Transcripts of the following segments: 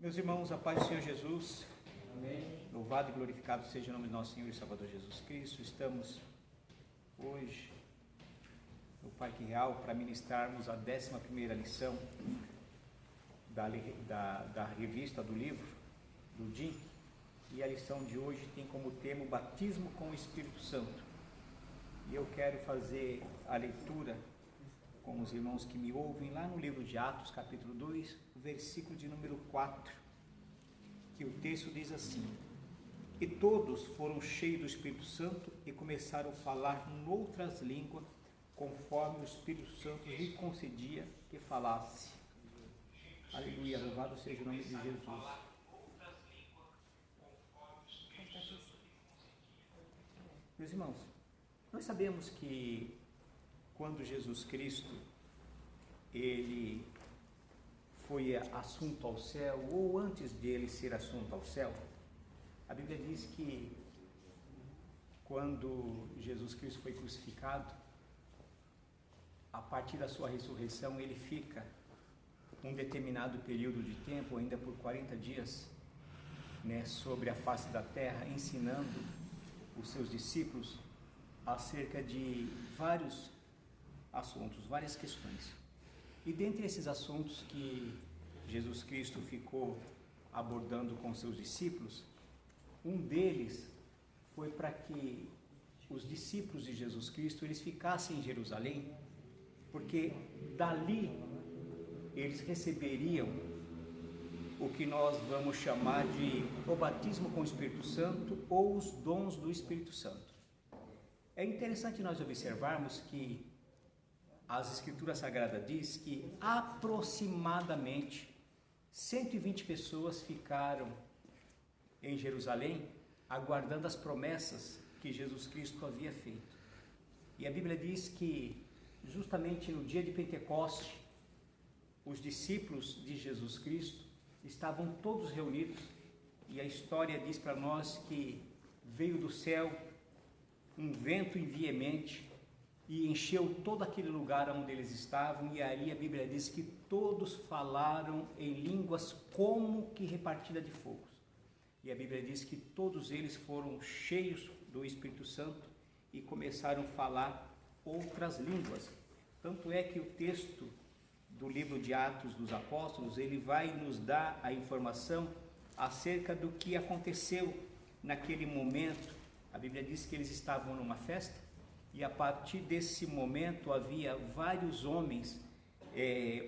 Meus irmãos, a paz do Senhor Jesus. Amém. Louvado e glorificado seja o nome do nosso Senhor e Salvador Jesus Cristo. Estamos hoje no Parque Real para ministrarmos a 11ª lição da revista do livro do DIN. E a lição de hoje tem como tema o batismo com o Espírito Santo. E eu quero fazer a leitura com os irmãos que me ouvem lá no livro de Atos, capítulo 2, o versículo de número 4, que o texto diz assim: E todos foram cheios do Espírito Santo e começaram a falar noutras línguas, conforme o Espírito Santo lhe concedia que falasse. Aleluia, louvado seja o nome de Jesus. Meus irmãos, nós sabemos que quando Jesus Cristo ele foi assunto ao céu, ou antes dele ser assunto ao céu, a Bíblia diz que quando Jesus Cristo foi crucificado, a partir da sua ressurreição, ele fica um determinado período de tempo, ainda por 40 dias, sobre a face da terra, ensinando os seus discípulos acerca de vários assuntos, várias questões. E dentre esses assuntos que Jesus Cristo ficou abordando com seus discípulos, um deles foi para que os discípulos de Jesus Cristo eles ficassem em Jerusalém, porque dali eles receberiam o que nós vamos chamar de o batismo com o Espírito Santo ou os dons do Espírito Santo. É interessante nós observarmos que as Escrituras Sagradas diz que aproximadamente 120 pessoas ficaram em Jerusalém aguardando as promessas que Jesus Cristo havia feito. E a Bíblia diz que justamente no dia de Pentecoste, os discípulos de Jesus Cristo estavam todos reunidos, e a história diz para nós que veio do céu um vento veemente e encheu todo aquele lugar onde eles estavam, e aí a Bíblia diz que todos falaram em línguas como que repartida de fogos. E a Bíblia diz que todos eles foram cheios do Espírito Santo e começaram a falar outras línguas. Tanto é que o texto do livro de Atos dos Apóstolos, ele vai nos dar a informação acerca do que aconteceu naquele momento. A Bíblia diz que eles estavam numa festa, e a partir desse momento havia vários homens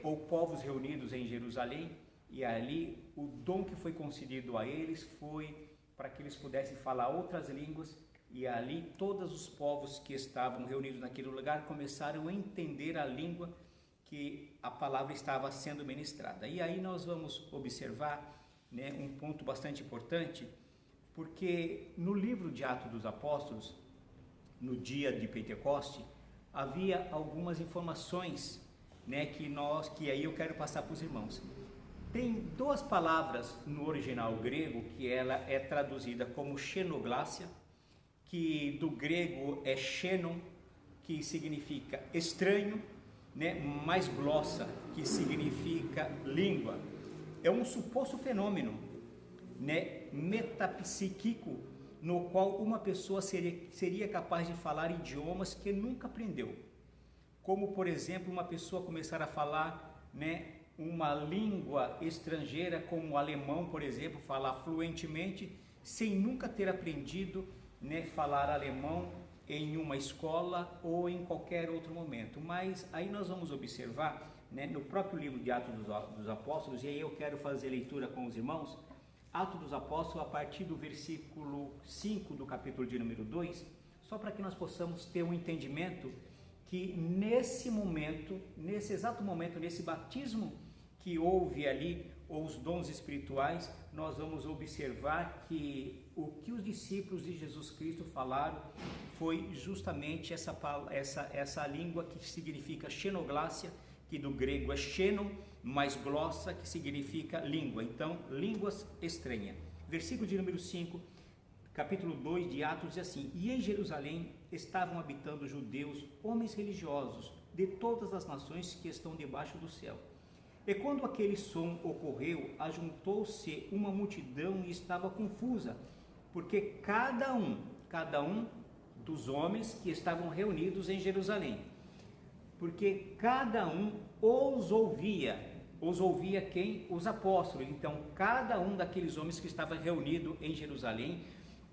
ou povos reunidos em Jerusalém, e ali o dom que foi concedido a eles foi para que eles pudessem falar outras línguas, e ali todos os povos que estavam reunidos naquele lugar começaram a entender a língua que a palavra estava sendo ministrada. E aí nós vamos observar um ponto bastante importante, porque no livro de Atos dos Apóstolos, no dia de Pentecoste, havia algumas informações que aí eu quero passar para os irmãos. Tem duas palavras no original grego que ela é traduzida como xenoglácia, que do grego é xenon, que significa estranho, mais glossa, que significa língua. É um suposto fenômeno metapsíquico, no qual uma pessoa seria capaz de falar idiomas que nunca aprendeu. Como, por exemplo, uma pessoa começar a falar uma língua estrangeira, como o alemão, por exemplo, falar fluentemente, sem nunca ter aprendido falar alemão em uma escola ou em qualquer outro momento. Mas aí nós vamos observar no próprio livro de Atos dos Apóstolos, e aí eu quero fazer leitura com os irmãos, Atos dos Apóstolos, a partir do versículo 5 do capítulo de número 2, só para que nós possamos ter um entendimento que nesse momento, nesse exato momento, nesse batismo que houve ali, ou os dons espirituais, nós vamos observar que o que os discípulos de Jesus Cristo falaram foi justamente essa língua que significa xenoglácia, que do grego é xenon, mais glossa, que significa língua. Então, línguas estranhas. Versículo de número 5, capítulo 2 de Atos, diz assim: E em Jerusalém estavam habitando judeus, homens religiosos, de todas as nações que estão debaixo do céu. E quando aquele som ocorreu, ajuntou-se uma multidão e estava confusa, porque cada um dos homens que estavam reunidos em Jerusalém, porque cada um os ouvia quem? Os apóstolos. Então, cada um daqueles homens que estava reunido em Jerusalém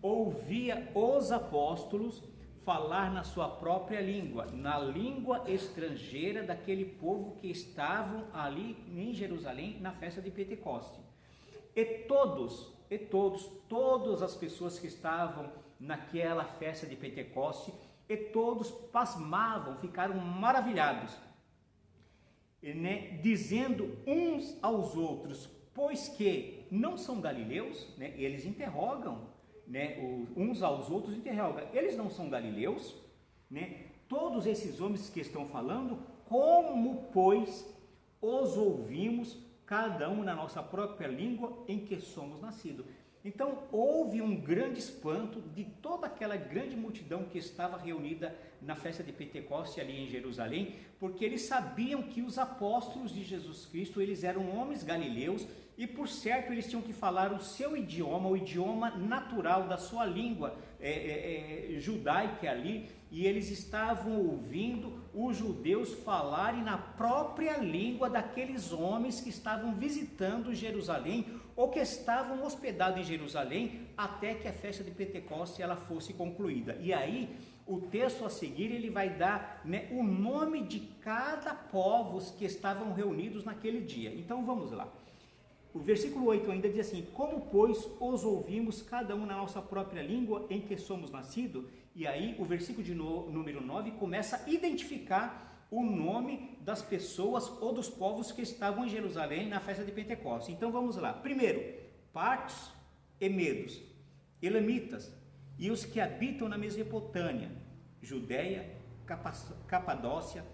ouvia os apóstolos falar na sua própria língua, na língua estrangeira daquele povo que estavam ali em Jerusalém na festa de Pentecoste. E todas as pessoas que estavam naquela festa de Pentecoste, e todos pasmavam, ficaram maravilhados, né, dizendo uns aos outros, pois que não são galileus, né, eles interrogam, né, uns aos outros interrogam, eles não são galileus, né, todos esses homens que estão falando, como pois os ouvimos, cada um na nossa própria língua em que somos nascidos. Então houve um grande espanto de toda aquela grande multidão que estava reunida na festa de Pentecoste ali em Jerusalém, porque eles sabiam que os apóstolos de Jesus Cristo, eles eram homens galileus e por certo eles tinham que falar o seu idioma, o idioma natural da sua língua judaica ali, e eles estavam ouvindo os judeus falarem na própria língua daqueles homens que estavam visitando Jerusalém ou que estavam hospedados em Jerusalém até que a festa de Pentecoste ela fosse concluída. E aí o texto a seguir ele vai dar, né, o nome de cada povos que estavam reunidos naquele dia. Então vamos lá. O versículo 8 ainda diz assim: como pois os ouvimos cada um na nossa própria língua em que somos nascidos? E aí o versículo de número 9 começa a identificar o nome das pessoas ou dos povos que estavam em Jerusalém na festa de Pentecostes. Então vamos lá. Primeiro, partos e medos, elamitas e os que habitam na Mesopotâmia, Judeia, Capadócia,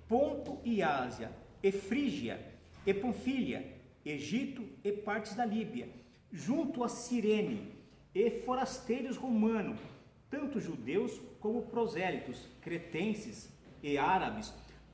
Ponto e Ásia, e Frígia, e Panfilha, Egito e partes da Líbia, junto a Cirene, e forasteiros romanos, tanto judeus como prosélitos, cretenses e árabes.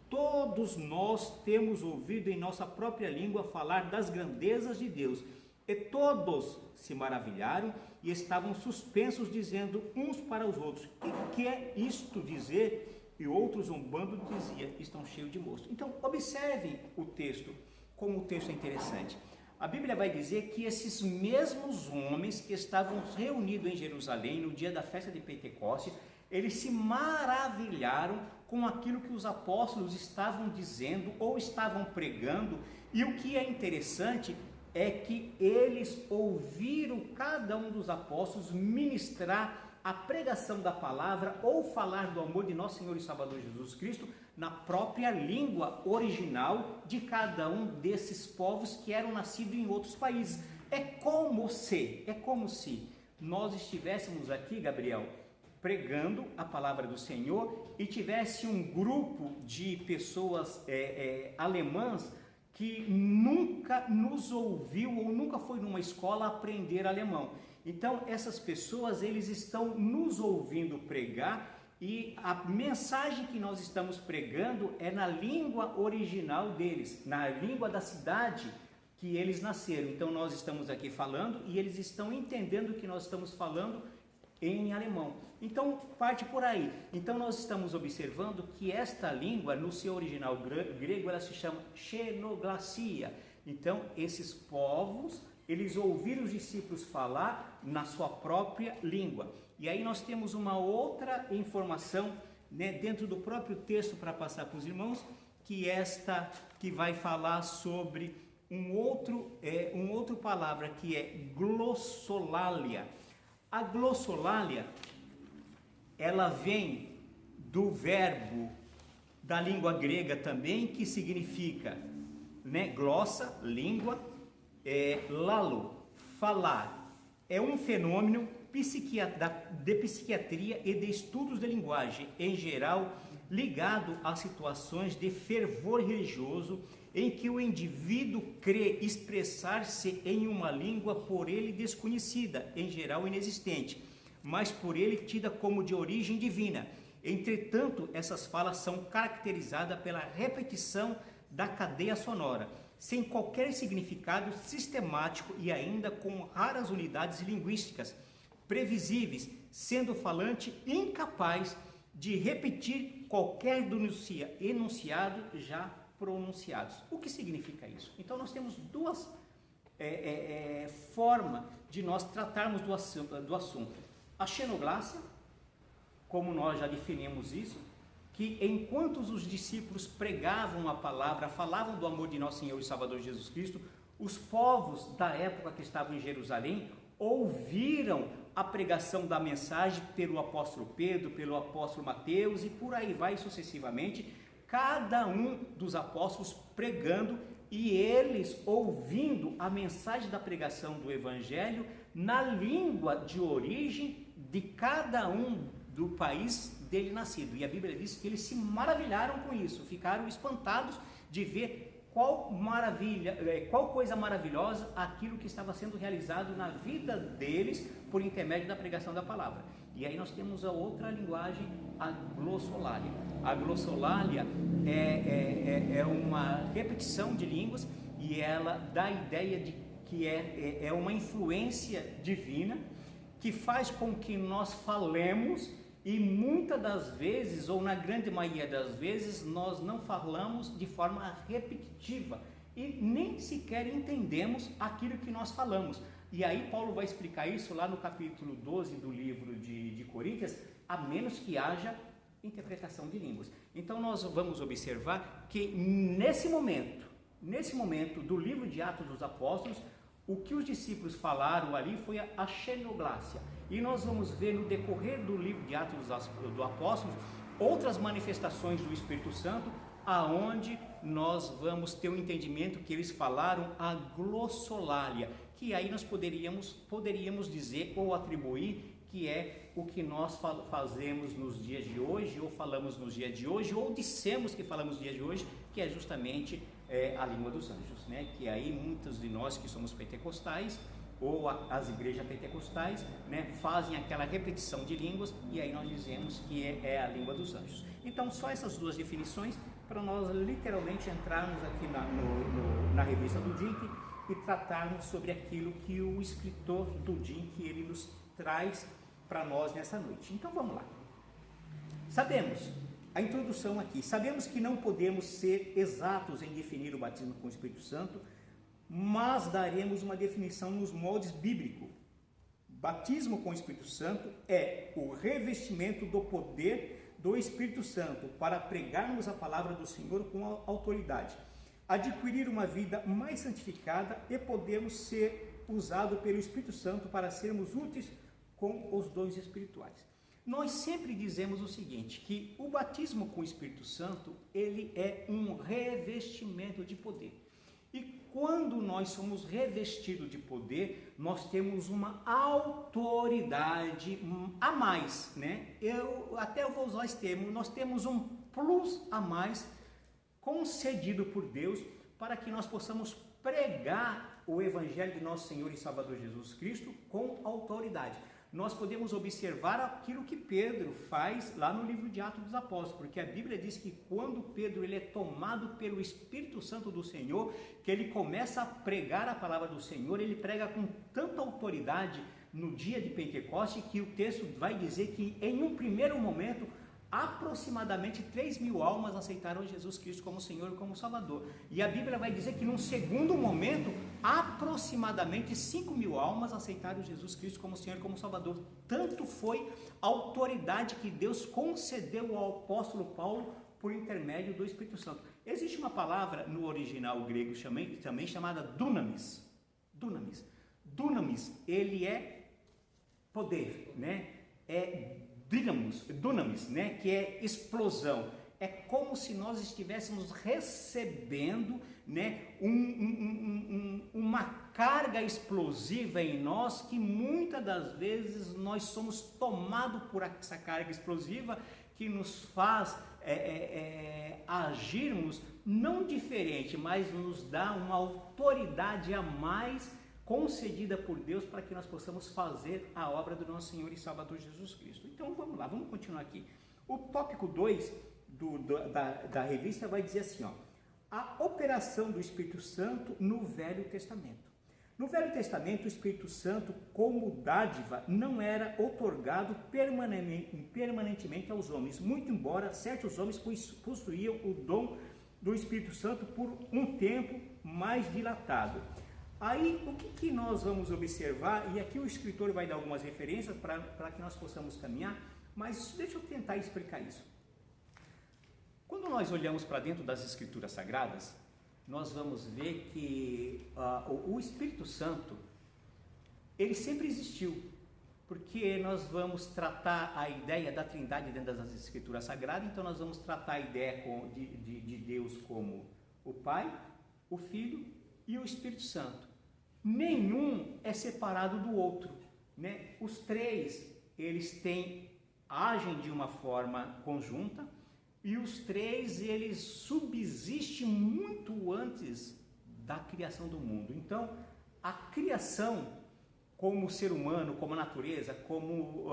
Todos nós temos ouvido em nossa própria língua falar das grandezas de Deus. E todos se maravilharam e estavam suspensos, dizendo uns para os outros: que é isto dizer? E outros, zombando, dizia: estão cheios de mosto. Então, observem o texto, como o texto é interessante. A Bíblia vai dizer que esses mesmos homens que estavam reunidos em Jerusalém no dia da festa de Pentecoste, eles se maravilharam com aquilo que os apóstolos estavam dizendo ou estavam pregando. E o que é interessante é que eles ouviram cada um dos apóstolos ministrar a pregação da palavra ou falar do amor de nosso Senhor e Salvador Jesus Cristo na própria língua original de cada um desses povos que eram nascidos em outros países. É como se nós estivéssemos aqui, Gabriel, pregando a palavra do Senhor e tivesse um grupo de pessoas alemãs que nunca nos ouviu ou nunca foi numa escola aprender alemão. Então essas pessoas, eles estão nos ouvindo pregar e a mensagem que nós estamos pregando é na língua original deles, na língua da cidade que eles nasceram. Então nós estamos aqui falando e eles estão entendendo o que nós estamos falando em alemão. Então parte por aí. Então nós estamos observando que esta língua, no seu original grego, ela se chama xenoglacia. Então esses povos, eles ouviram os discípulos falar na sua própria língua. E aí nós temos uma outra informação, né, dentro do próprio texto para passar para os irmãos, que vai falar sobre um outro palavra que é glossolalia. A glossolalia, ela vem do verbo da língua grega também, que significa, né, glossa, língua, lalo, falar. É um fenômeno de psiquiatria e de estudos de linguagem, em geral ligado a situações de fervor religioso, em que o indivíduo crê expressar-se em uma língua por ele desconhecida, em geral inexistente, mas por ele tida como de origem divina. Entretanto, essas falas são caracterizadas pela repetição da cadeia sonora. sem qualquer significado sistemático e ainda com raras unidades linguísticas previsíveis, sendo o falante incapaz de repetir qualquer enunciado já pronunciados. O que significa isso? Então nós temos duas formas de nós tratarmos do assunto. A xenoglácia, como nós já definimos isso, que enquanto os discípulos pregavam a palavra, falavam do amor de nosso Senhor e Salvador Jesus Cristo, os povos da época que estavam em Jerusalém ouviram a pregação da mensagem pelo apóstolo Pedro, pelo apóstolo Mateus e por aí vai sucessivamente, cada um dos apóstolos pregando e eles ouvindo a mensagem da pregação do evangelho na língua de origem de cada um do país dele nascido. E a Bíblia diz que eles se maravilharam com isso, ficaram espantados de ver qual coisa maravilhosa aquilo que estava sendo realizado na vida deles por intermédio da pregação da palavra. E aí nós temos a outra linguagem, a glossolalia. A glossolalia é uma repetição de línguas e ela dá a ideia de que é uma influência divina que faz com que nós falemos e muitas das vezes, ou na grande maioria das vezes, nós não falamos de forma repetitiva e nem sequer entendemos aquilo que nós falamos. E aí Paulo vai explicar isso lá no capítulo 12 do livro de Coríntios, a menos que haja interpretação de línguas. Então nós vamos observar que nesse momento do livro de Atos dos Apóstolos, o que os discípulos falaram ali foi a xenoglácia. E nós vamos ver no decorrer do livro de Atos dos Apóstolos outras manifestações do Espírito Santo, aonde nós vamos ter um entendimento que eles falaram a glossolalia, que aí nós poderíamos dizer ou atribuir que é o que nós fazemos nos dias de hoje, ou falamos nos dias de hoje, ou dissemos que falamos nos dias de hoje, que é justamente a língua dos anjos, né? Que aí muitos de nós que somos pentecostais, ou as igrejas pentecostais, né, fazem aquela repetição de línguas, e aí nós dizemos que é a língua dos anjos. Então só essas duas definições, para nós literalmente entrarmos aqui na revista do Dink e tratarmos sobre aquilo que o escritor do Dink ele nos traz para nós nessa noite. Então vamos lá. Sabemos, a introdução aqui, sabemos que não podemos ser exatos em definir o batismo com o Espírito Santo, mas daremos uma definição nos moldes bíblicos. Batismo com o Espírito Santo é o revestimento do poder do Espírito Santo para pregarmos a palavra do Senhor com autoridade, adquirir uma vida mais santificada e podemos ser usados pelo Espírito Santo para sermos úteis com os dons espirituais. Nós sempre dizemos o seguinte, que o batismo com o Espírito Santo, ele é um revestimento de poder. E quando nós somos revestidos de poder, nós temos uma autoridade a mais, né? Eu vou usar esse termo, nós temos um plus a mais concedido por Deus para que nós possamos pregar o Evangelho de nosso Senhor e Salvador Jesus Cristo com autoridade. Nós podemos observar aquilo que Pedro faz lá no livro de Atos dos Apóstolos, porque a Bíblia diz que quando Pedro ele é tomado pelo Espírito Santo do Senhor, que ele começa a pregar a palavra do Senhor, ele prega com tanta autoridade no dia de Pentecoste, que o texto vai dizer que em um primeiro momento, aproximadamente 3.000 almas aceitaram Jesus Cristo como Senhor e como Salvador. E a Bíblia vai dizer que num segundo momento, aproximadamente 5.000 almas aceitaram Jesus Cristo como Senhor e como Salvador. Tanto foi a autoridade que Deus concedeu ao apóstolo Paulo por intermédio do Espírito Santo. Existe uma palavra no original grego também chamada dunamis. Dunamis, ele é poder, né? É dunamis, né? Que é explosão. É como se nós estivéssemos recebendo, né, uma carga explosiva em nós, que muitas das vezes nós somos tomados por essa carga explosiva que nos faz agirmos não diferente, mas nos dá uma autoridade a mais concedida por Deus para que nós possamos fazer a obra do nosso Senhor e Salvador Jesus Cristo. Então vamos lá, vamos continuar aqui. O tópico 2 da revista vai dizer assim, ó: a operação do Espírito Santo no Velho Testamento. No Velho Testamento, o Espírito Santo, como dádiva, não era outorgado permanentemente aos homens, muito embora certos homens possuíam o dom do Espírito Santo por um tempo mais dilatado. Aí, o que nós vamos observar, e aqui o escritor vai dar algumas referências para que nós possamos caminhar, mas deixa eu tentar explicar isso. Quando nós olhamos para dentro das Escrituras Sagradas, nós vamos ver que o Espírito Santo, ele sempre existiu, porque nós vamos tratar a ideia da Trindade dentro das Escrituras Sagradas, então nós vamos tratar a ideia de Deus como o Pai, o Filho e o Espírito Santo. Nenhum é separado do outro, né? Os três, eles agem de uma forma conjunta, e os três, eles subsistem muito antes da criação do mundo. Então, a criação, como ser humano, como a natureza, como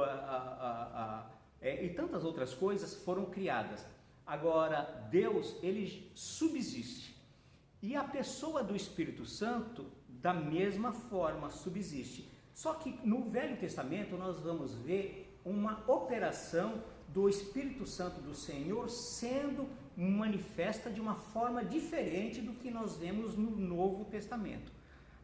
e tantas outras coisas foram criadas. Agora, Deus, ele subsiste. E a pessoa do Espírito Santo, da mesma forma, subsiste. Só que no Velho Testamento nós vamos ver uma operação do Espírito Santo do Senhor sendo manifesta de uma forma diferente do que nós vemos no Novo Testamento.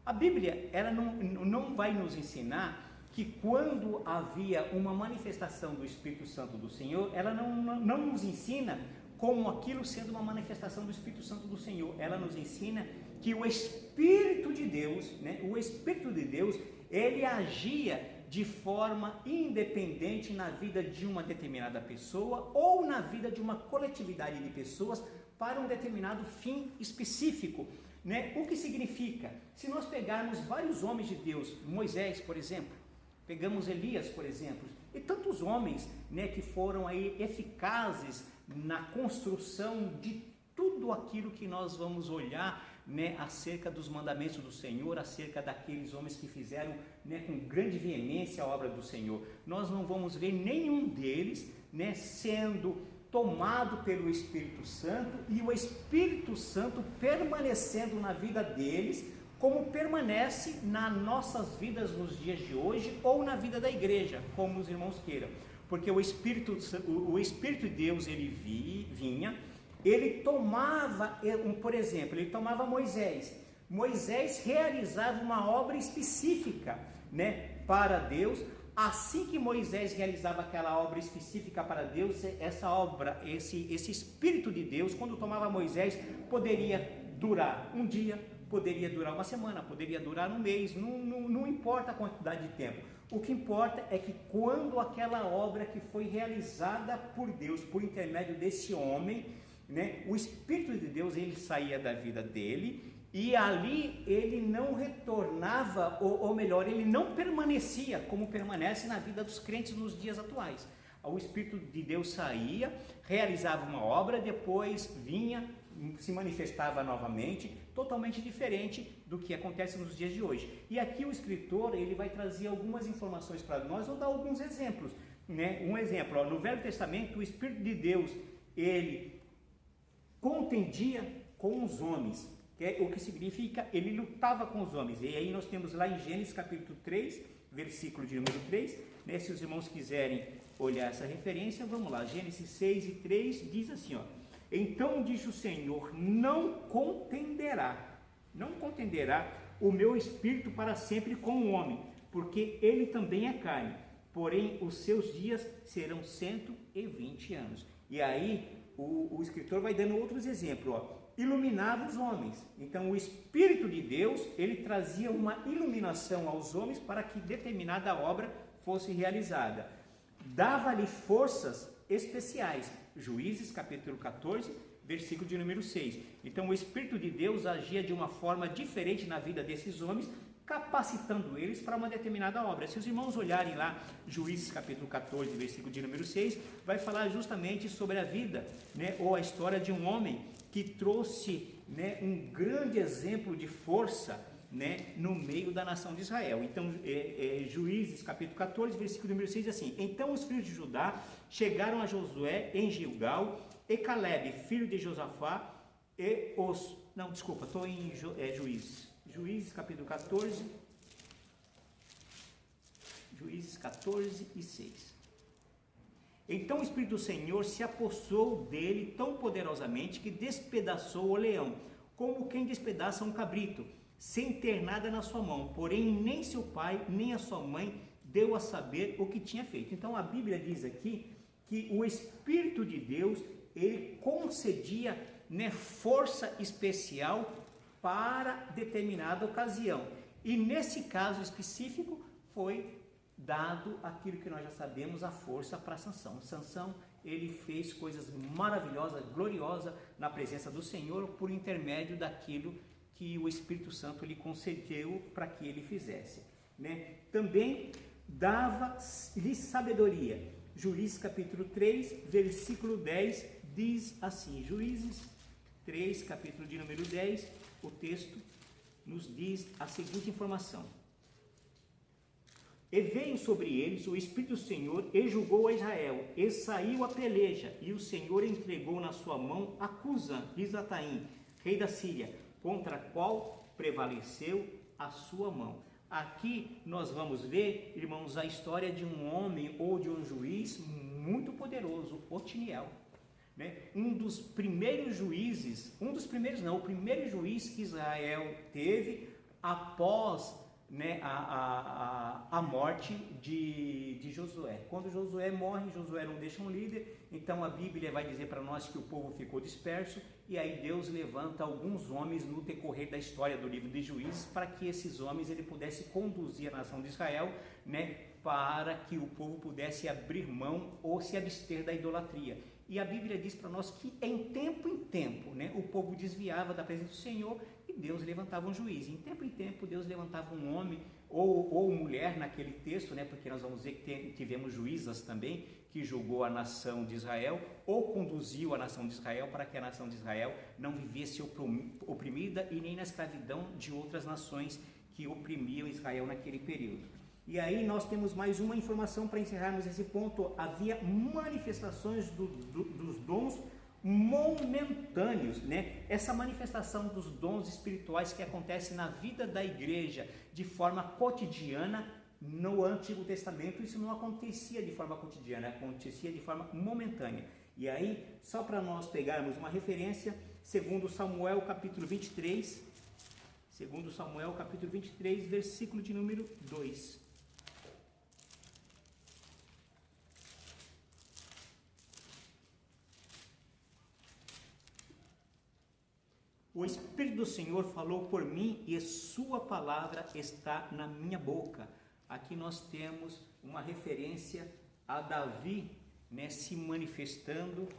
A Bíblia, ela não vai nos ensinar que quando havia uma manifestação do Espírito Santo do Senhor, ela não nos ensina como aquilo sendo uma manifestação do Espírito Santo do Senhor. Ela nos ensina que o Espírito de Deus, né, o Espírito de Deus, ele agia de forma independente na vida de uma determinada pessoa ou na vida de uma coletividade de pessoas para um determinado fim específico, né? O que significa? Se nós pegarmos vários homens de Deus, Moisés, por exemplo, pegamos Elias, por exemplo, e tantos homens, né, que foram aí eficazes na construção de tudo aquilo que nós vamos olhar, né, acerca dos mandamentos do Senhor, acerca daqueles homens que fizeram, né, com grande veemência a obra do Senhor. Nós não vamos ver nenhum deles, né, sendo tomado pelo Espírito Santo e o Espírito Santo permanecendo na vida deles, como permanece nas nossas vidas nos dias de hoje ou na vida da igreja, como os irmãos queiram. Porque o Espírito de Deus, ele vinha, ele tomava, por exemplo, ele tomava Moisés. Moisés realizava uma obra específica, né, para Deus. Assim que Moisés realizava aquela obra específica para Deus, essa obra, esse Espírito de Deus, quando tomava Moisés, poderia durar um dia, poderia durar uma semana, poderia durar um mês, não importa a quantidade de tempo. O que importa é que quando aquela obra que foi realizada por Deus, por intermédio desse homem, né, o Espírito de Deus, ele saía da vida dele e ali ele não retornava, ou melhor, ele não permanecia como permanece na vida dos crentes nos dias atuais. O Espírito de Deus saía, realizava uma obra, depois vinha, se manifestava novamente, totalmente diferente do que acontece nos dias de hoje. E aqui o escritor, ele vai trazer algumas informações para nós, vou dar alguns exemplos, né? Um exemplo, no Velho Testamento, o Espírito de Deus, ele contendia com os homens, o que significa, ele lutava com os homens. E aí nós temos lá em Gênesis capítulo 3, versículo de número 3, né? Se os irmãos quiserem olhar essa referência, vamos lá, Gênesis 6 e 3 diz assim, ó: então disse o Senhor, não contenderá o meu espírito para sempre com o homem, porque ele também é carne, porém os seus dias serão 120 anos. E aí o escritor vai dando outros exemplos, ó. Iluminava os homens. Então o Espírito de Deus, ele trazia uma iluminação aos homens para que determinada obra fosse realizada. Dava-lhe forças especiais. Juízes capítulo 14, versículo de número 6. Então o Espírito de Deus agia de uma forma diferente na vida desses homens, capacitando eles para uma determinada obra. Se os irmãos olharem lá, Juízes capítulo 14, versículo de número 6, vai falar justamente sobre a vida, né, ou a história de um homem que trouxe, né, um grande exemplo de força, né, no meio da nação de Israel. Então, Juízes capítulo 14, versículo número 6, assim: então os filhos de Judá chegaram a Josué em Gilgal, e Calebe, filho de Josafá, estou em Juízes. Juízes capítulo 14. Juízes 14 e 6. Então o Espírito do Senhor se apossou dele tão poderosamente que despedaçou o leão, como quem despedaça um cabrito, sem ter nada na sua mão. Porém, nem seu pai, nem a sua mãe deu a saber o que tinha feito. Então a Bíblia diz aqui que o Espírito de Deus, ele concedia, força especial para determinada ocasião. E nesse caso específico foi dado aquilo que nós já sabemos, a força para Sansão. Sansão, ele fez coisas maravilhosas, gloriosas na presença do Senhor por intermédio daquilo que o Espírito Santo lhe concedeu para que ele fizesse. Também dava-lhe sabedoria. Juízes capítulo 3, versículo 10 diz assim, Juízes 3, capítulo de número 10, o texto nos diz a seguinte informação: e veio sobre eles o Espírito do Senhor e julgou a Israel, e saiu a peleja, e o Senhor entregou na sua mão a Cusã, Risataim, rei da Síria, contra a qual prevaleceu a sua mão. Aqui nós vamos ver, irmãos, a história de um homem ou de um juiz muito poderoso, Otiniel. Um dos primeiros juízes, o primeiro juiz que Israel teve após a morte de Josué. Quando Josué morre, Josué não deixa um líder, então a Bíblia vai dizer para nós que o povo ficou disperso, e aí Deus levanta alguns homens no decorrer da história do livro de Juízes, para que esses homens ele pudesse conduzir a nação de Israel, para que o povo pudesse abrir mão ou se abster da idolatria. E a Bíblia diz para nós que em tempo, o povo desviava da presença do Senhor e Deus levantava um juiz. Em tempo, Deus levantava um homem ou mulher naquele texto, porque nós vamos ver que tivemos juízas também que julgou a nação de Israel ou conduziu a nação de Israel para que a nação de Israel não vivesse oprimida e nem na escravidão de outras nações que oprimiam Israel naquele período. E aí nós temos mais uma informação para encerrarmos esse ponto. Havia manifestações dos dons momentâneos, Essa manifestação dos dons espirituais que acontece na vida da igreja de forma cotidiana no Antigo Testamento, isso não acontecia de forma cotidiana, acontecia de forma momentânea. E aí, só para nós pegarmos uma referência, segundo Samuel capítulo 23, versículo de número 2. O Espírito do Senhor falou por mim e sua palavra está na minha boca. Aqui nós temos uma referência a Davi, se manifestando,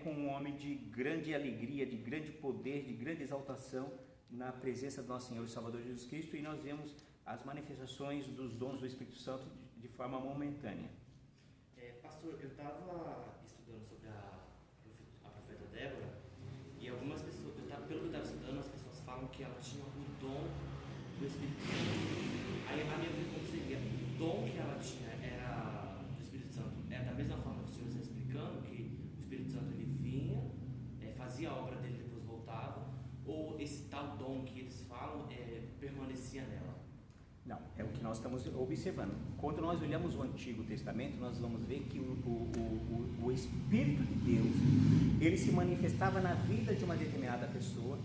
com um homem de grande alegria, de grande poder, de grande exaltação na presença do nosso Senhor e Salvador Jesus Cristo, e nós vemos as manifestações dos dons do Espírito Santo de forma momentânea. Pastor, eu estava estudando sobre a profeta Débora, e algumas pessoas, pelo que eu estava estudando, as pessoas falam que ela tinha o dom do Espírito Santo. Aí a minha pergunta seria: o dom que ela tinha era do Espírito Santo? É da mesma forma que o Senhor está explicando, que o Espírito Santo ele vinha, fazia a obra dele e depois voltava? Ou esse tal dom que eles falam permanecia nela? Não, é o que nós estamos observando. Quando nós olhamos o Antigo Testamento, nós vamos ver que o Espírito de Deus, ele se manifestava na vida de uma determinada pessoa.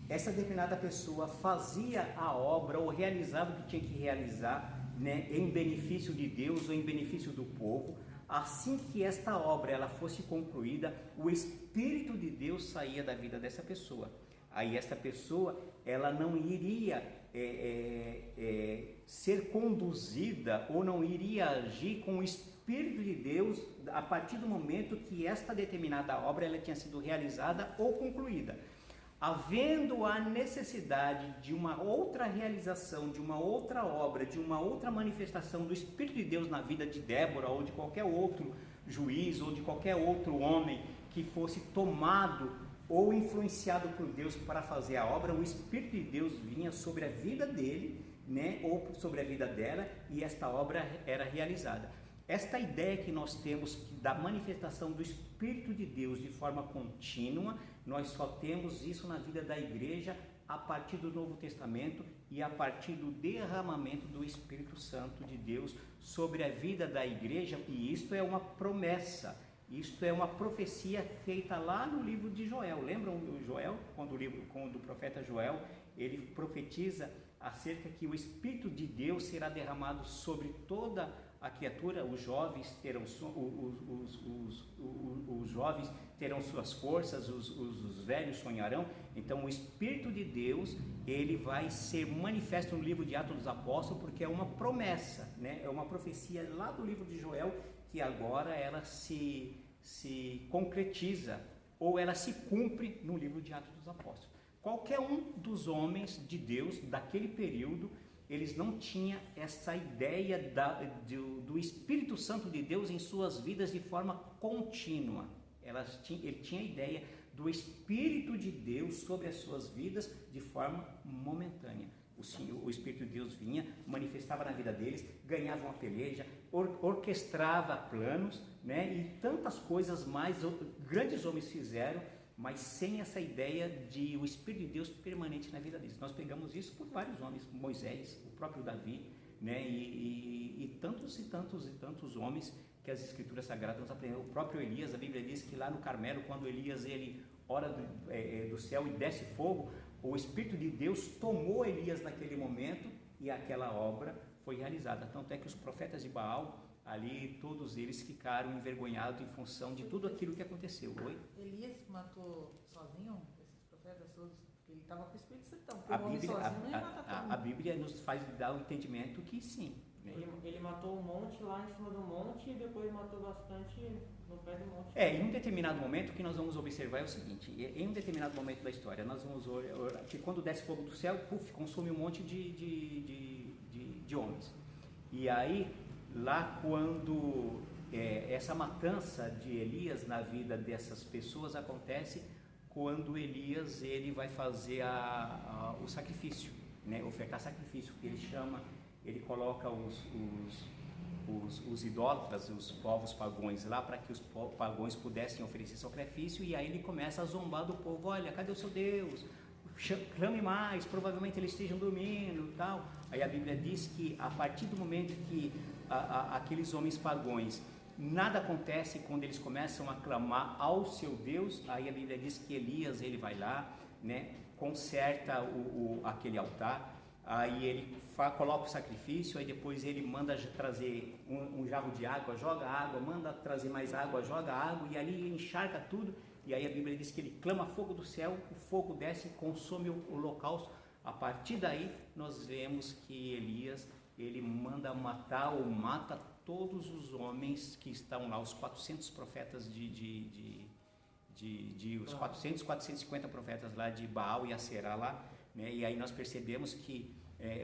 Essa determinada pessoa fazia a obra ou realizava o que tinha que realizar, em benefício de Deus ou em benefício do povo. Assim que esta obra ela fosse concluída, o Espírito de Deus saía da vida dessa pessoa. Aí esta pessoa ela não iria ser conduzida ou não iria agir com o Espírito de Deus a partir do momento que esta determinada obra ela tinha sido realizada ou concluída. Havendo a necessidade de uma outra realização, de uma outra obra, de uma outra manifestação do Espírito de Deus na vida de Débora ou de qualquer outro juiz ou de qualquer outro homem que fosse tomado ou influenciado por Deus para fazer a obra, o Espírito de Deus vinha sobre a vida dele, ou sobre a vida dela, e esta obra era realizada. esta ideia que nós temos da manifestação do Espírito de Deus de forma contínua, nós só temos isso na vida da igreja a partir do Novo Testamento e a partir do derramamento do Espírito Santo de Deus sobre a vida da igreja, e isto é uma promessa, isto é uma profecia feita lá no livro de Joel. Lembram o Joel, quando o profeta Joel, ele profetiza acerca que o Espírito de Deus será derramado sobre toda a criatura, os jovens terão os jovens terão suas forças, os velhos sonharão. Então o Espírito de Deus, ele vai ser manifesto no livro de Atos dos Apóstolos, porque é uma promessa, né? É uma profecia lá do livro de Joel, que agora ela se concretiza, ou ela se cumpre no livro de Atos dos Apóstolos. Qualquer um dos homens de Deus daquele período, eles não tinham essa ideia do Espírito Santo de Deus em suas vidas de forma contínua. Ele tinha a ideia do Espírito de Deus sobre as suas vidas de forma momentânea. O Espírito de Deus vinha, manifestava na vida deles, ganhava uma peleja, orquestrava planos, né? E tantas coisas mais grandes homens fizeram, mas sem essa ideia de o Espírito de Deus permanente na vida deles. Nós pegamos isso por vários homens, Moisés, o próprio Davi, né? E tantos homens que as Escrituras Sagradas nos aprendem. O próprio Elias, a Bíblia diz que lá no Carmelo, quando Elias ele ora do céu e desce fogo, o Espírito de Deus tomou Elias naquele momento e aquela obra foi realizada. Tanto é que os profetas de Baal, ali todos eles ficaram envergonhados em função de tudo aquilo que aconteceu. Oi? Elias matou sozinho esses profetas todos? Porque ele estava com o Espírito Santo. Então, o homem sozinho não ia matar todo mundo. A Bíblia nos faz dar o entendimento que sim. Né? Ele matou um monte lá em cima do monte e depois matou bastante no pé do monte. Em um determinado momento, o que nós vamos observar é o seguinte: em um determinado momento da história, nós vamos olhar que quando desce fogo do céu, consome um monte de homens. E aí, lá quando essa matança de Elias na vida dessas pessoas acontece quando Elias ele vai fazer o sacrifício, né? Ofertar sacrifício, que ele coloca os idólatras, os povos pagões lá, para que os pagões pudessem oferecer sacrifício, e aí ele começa a zombar do povo: olha, cadê o seu Deus? Clame mais, provavelmente eles estejam dormindo e tal. Aí a Bíblia diz que a partir do momento que aqueles homens pagões, nada acontece quando eles começam a clamar ao seu Deus, aí a Bíblia diz que Elias ele vai lá, né, conserta aquele altar, aí ele coloca o sacrifício, aí depois ele manda trazer um jarro de água, joga água, manda trazer mais água, joga água, e ali encharca tudo. E aí a Bíblia diz que ele clama fogo do céu, o fogo desce e consome o holocausto. A partir daí nós vemos que Elias ele manda matar ou mata todos os homens que estão lá, os 400 profetas os 450 profetas lá de Baal e Aserá lá, né? E aí nós percebemos que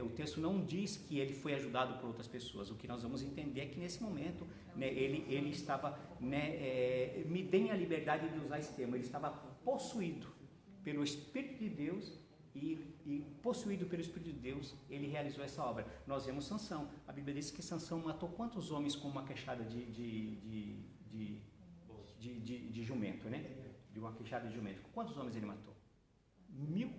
o texto não diz que ele foi ajudado por outras pessoas. O que nós vamos entender é que nesse momento, né, ele estava, né, me deem a liberdade de usar esse termo, ele estava possuído pelo Espírito de Deus e possuído pelo Espírito de Deus, ele realizou essa obra. Nós vemos Sansão, a Bíblia diz que Sansão matou quantos homens com uma queixada de jumento, né? De uma queixada de jumento. Quantos homens ele matou? 1000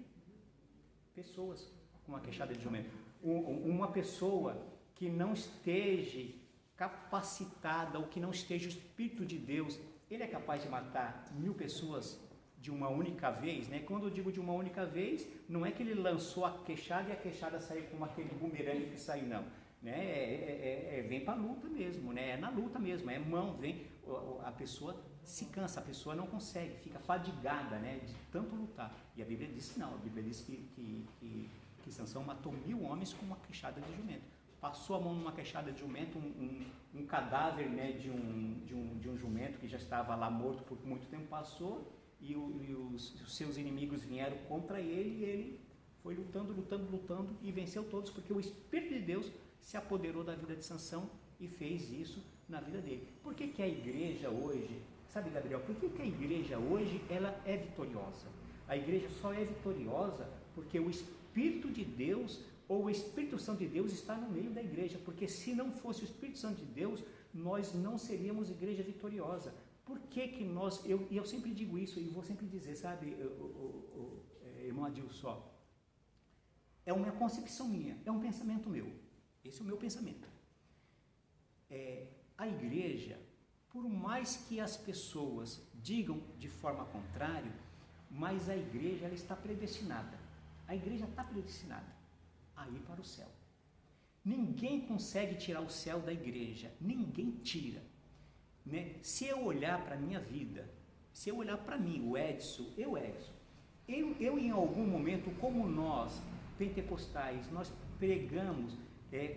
pessoas com uma queixada de jumento. Uma pessoa que não esteja capacitada ou que não esteja o Espírito de Deus, ele é capaz de matar 1000 pessoas de uma única vez, né? Quando eu digo de uma única vez, não é que ele lançou a queixada e a queixada saiu como aquele bumerangue que saiu, não, né? Vem para a luta mesmo, né? É na luta mesmo, é mão, vem, a pessoa se cansa, a pessoa não consegue, fica fadigada, né? De tanto lutar. E a Bíblia diz não, a Bíblia diz que Sansão matou 1000 homens com uma queixada de jumento. Passou a mão numa queixada de jumento, um cadáver, né, de um jumento que já estava lá morto por muito tempo, passou e os seus inimigos vieram contra ele e ele foi lutando e venceu todos, porque o Espírito de Deus se apoderou da vida de Sansão e fez isso na vida dele. Por que a igreja hoje, sabe, Gabriel, por que a igreja hoje ela é vitoriosa? A igreja só é vitoriosa porque o Espírito de Deus ou o Espírito Santo de Deus está no meio da igreja, porque se não fosse o Espírito Santo de Deus, nós não seríamos igreja vitoriosa. Por que que nós, eu sempre digo isso e vou sempre dizer, sabe, irmão Adilson, é uma concepção minha, é um pensamento meu, esse é o meu pensamento. A igreja, por mais que as pessoas digam de forma contrária, mas a igreja ela está predestinada, a igreja está predestinada a ir para o céu. Ninguém consegue tirar o céu da igreja, ninguém tira, né? Se eu olhar para a minha vida, se eu olhar para mim, o Edson, eu em algum momento, como nós, pentecostais, nós pregamos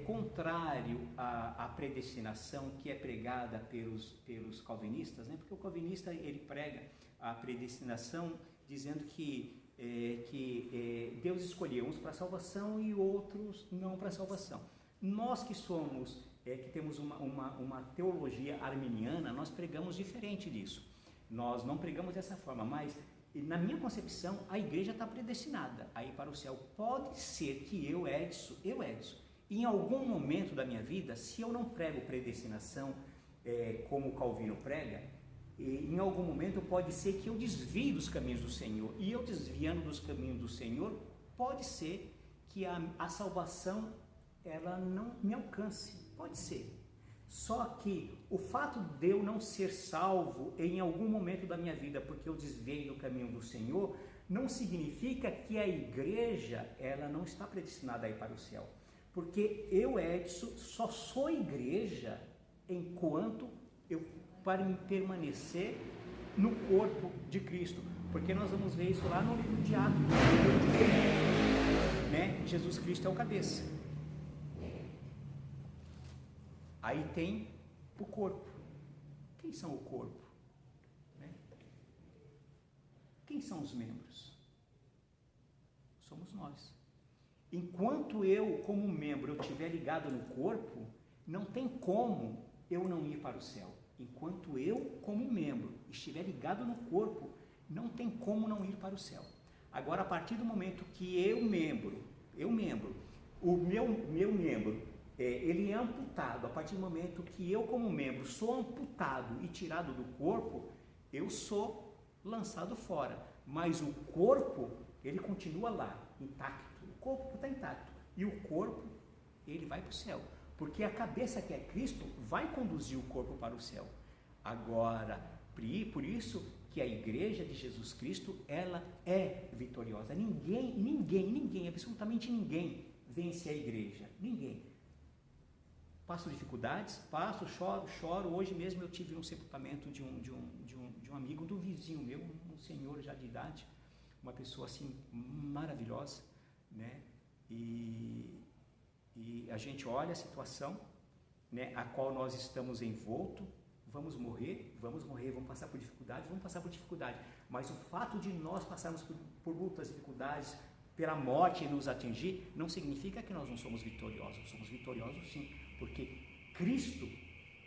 contrário à predestinação que é pregada pelos calvinistas, né? Porque o calvinista ele prega a predestinação dizendo que Deus escolheu uns para a salvação e outros não para a salvação. Nós que somos, que temos uma teologia arminiana, nós pregamos diferente disso. Nós não pregamos dessa forma, mas na minha concepção a igreja está predestinada a ir para o céu. Pode ser que eu, Edson, em algum momento da minha vida, se eu não prego predestinação como Calvino prega, em algum momento pode ser que eu desvie dos caminhos do Senhor, e eu desviando dos caminhos do Senhor, pode ser que a salvação ela não me alcance, pode ser. Só que o fato de eu não ser salvo em algum momento da minha vida porque eu desviei do caminho do Senhor, não significa que a igreja ela não está predestinada a ir para o céu. Porque eu, Edson, só sou igreja enquanto eu permanecer no corpo de Cristo. Porque nós vamos ver isso lá no livro de Atos, né? Jesus Cristo é o cabeça. Aí tem o corpo. Quem são o corpo? Né? Quem são os membros? Somos nós. Enquanto eu, como membro, eu estiver ligado no corpo, não tem como eu não ir para o céu. Enquanto eu, como membro, estiver ligado no corpo, não tem como não ir para o céu. Agora, a partir do momento que o meu membro, ele é amputado, a partir do momento que eu, como membro, sou amputado e tirado do corpo, eu sou lançado fora. Mas o corpo, ele continua lá, intacto. O corpo está intacto. E o corpo, ele vai para o céu. Porque a cabeça que é Cristo vai conduzir o corpo para o céu. Agora, por isso que a igreja de Jesus Cristo, ela é vitoriosa. Ninguém, absolutamente ninguém vence a igreja. Ninguém. Passo dificuldades, choro. Hoje mesmo eu tive um sepultamento de um amigo, do vizinho meu, um senhor já de idade, uma pessoa assim maravilhosa, né? E a gente olha a situação, né, a qual nós estamos envolto, vamos morrer, vamos passar por dificuldade, mas o fato de nós passarmos por lutas, dificuldades, pela morte nos atingir, não significa que nós não somos vitoriosos. Somos vitoriosos sim, porque Cristo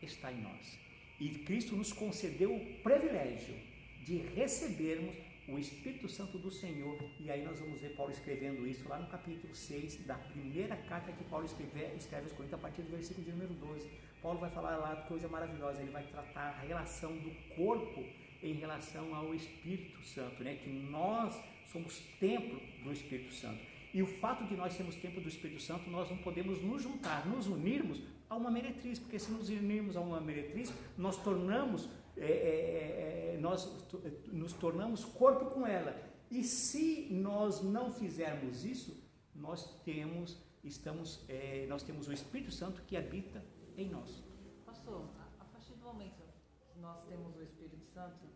está em nós, e Cristo nos concedeu o privilégio de recebermos o Espírito Santo do Senhor. E aí nós vamos ver Paulo escrevendo isso lá no capítulo 6 da primeira carta que Paulo escreve aos Coríntios, a partir do versículo de número 12. Paulo vai falar lá coisa maravilhosa, ele vai tratar a relação do corpo em relação ao Espírito Santo, né? Que nós somos templo do Espírito Santo. E o fato de nós sermos templo do Espírito Santo, nós não podemos nos juntar, nos unirmos a uma meretriz, porque se nos unirmos a uma meretriz, nós nos tornamos corpo com ela. E se nós não fizermos isso, nós temos o Espírito Santo que habita em nós. Pastor, a partir do momento que nós temos o Espírito Santo,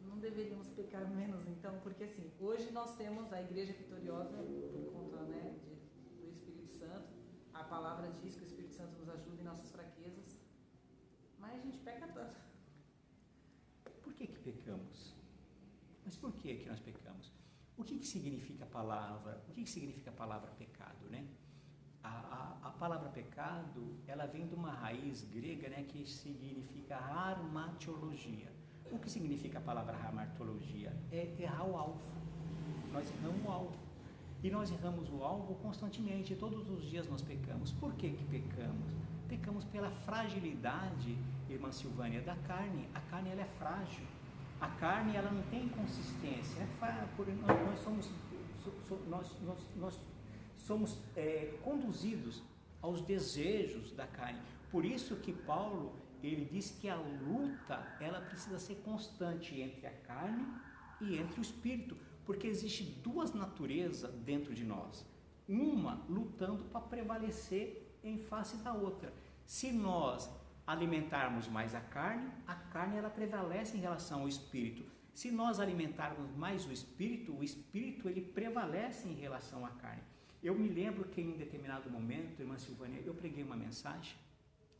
não deveríamos pecar menos, então, porque assim, hoje nós temos a igreja vitoriosa por conta, né, do Espírito Santo. A palavra diz que o Espírito Santo nos ajuda em nossas fraquezas, mas a gente peca tanto. Por que pecamos? Mas por que nós pecamos? O que significa a palavra? O que significa a palavra pecado, né? A palavra pecado, ela vem de uma raiz grega, né, que significa armatiologia. O que significa a palavra armatiologia? É errar o alvo. Nós erramos o alvo. E nós erramos o alvo constantemente, todos os dias nós pecamos. Por que pecamos? Pecamos pela fragilidade, irmã Silvânia, da carne. A carne, ela é frágil. A carne, ela não tem consistência. Nós somos conduzidos aos desejos da carne. Por isso que Paulo, ele diz que a luta, ela precisa ser constante entre a carne e entre o espírito, porque existe duas naturezas dentro de nós, uma lutando para prevalecer em face da outra. Se nós alimentarmos mais a carne ela prevalece em relação ao espírito. Se nós alimentarmos mais o espírito ele prevalece em relação à carne. Eu me lembro que em um determinado momento, irmã Silvânia, eu preguei uma mensagem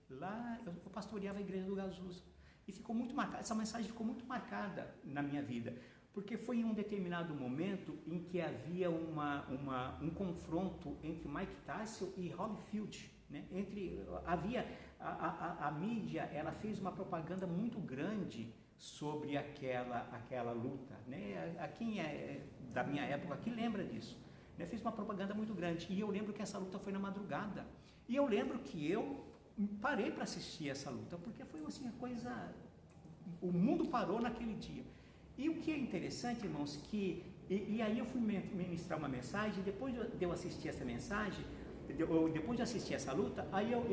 lá, eu pastoreava a igreja do Gazusa, e ficou muito marcada, essa mensagem ficou muito marcada na minha vida, porque foi em um determinado momento em que havia um confronto entre Mike Tyson e Holyfield, né? A mídia, ela fez uma propaganda muito grande sobre aquela luta, né? A quem é da minha época, que lembra disso, né? Fez uma propaganda muito grande, e eu lembro que essa luta foi na madrugada, e eu lembro que eu parei para assistir essa luta, porque foi assim, a coisa, o mundo parou naquele dia. E o que é interessante, irmãos, e aí eu fui ministrar uma mensagem, depois de eu assistir essa mensagem, depois de assistir essa luta, aí eu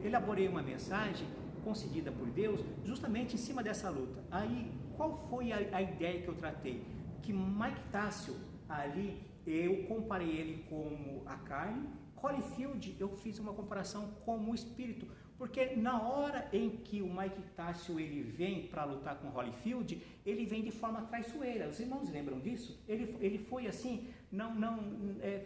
elaborei uma mensagem concedida por Deus, justamente em cima dessa luta. Aí, qual foi a ideia que eu tratei? Que Mike Tyson, ali, eu comparei ele como a carne, Holyfield, eu fiz uma comparação como o espírito, porque na hora em que o Mike Tyson ele vem para lutar com Holyfield, ele vem de forma traiçoeira. Os irmãos lembram disso? Ele foi assim,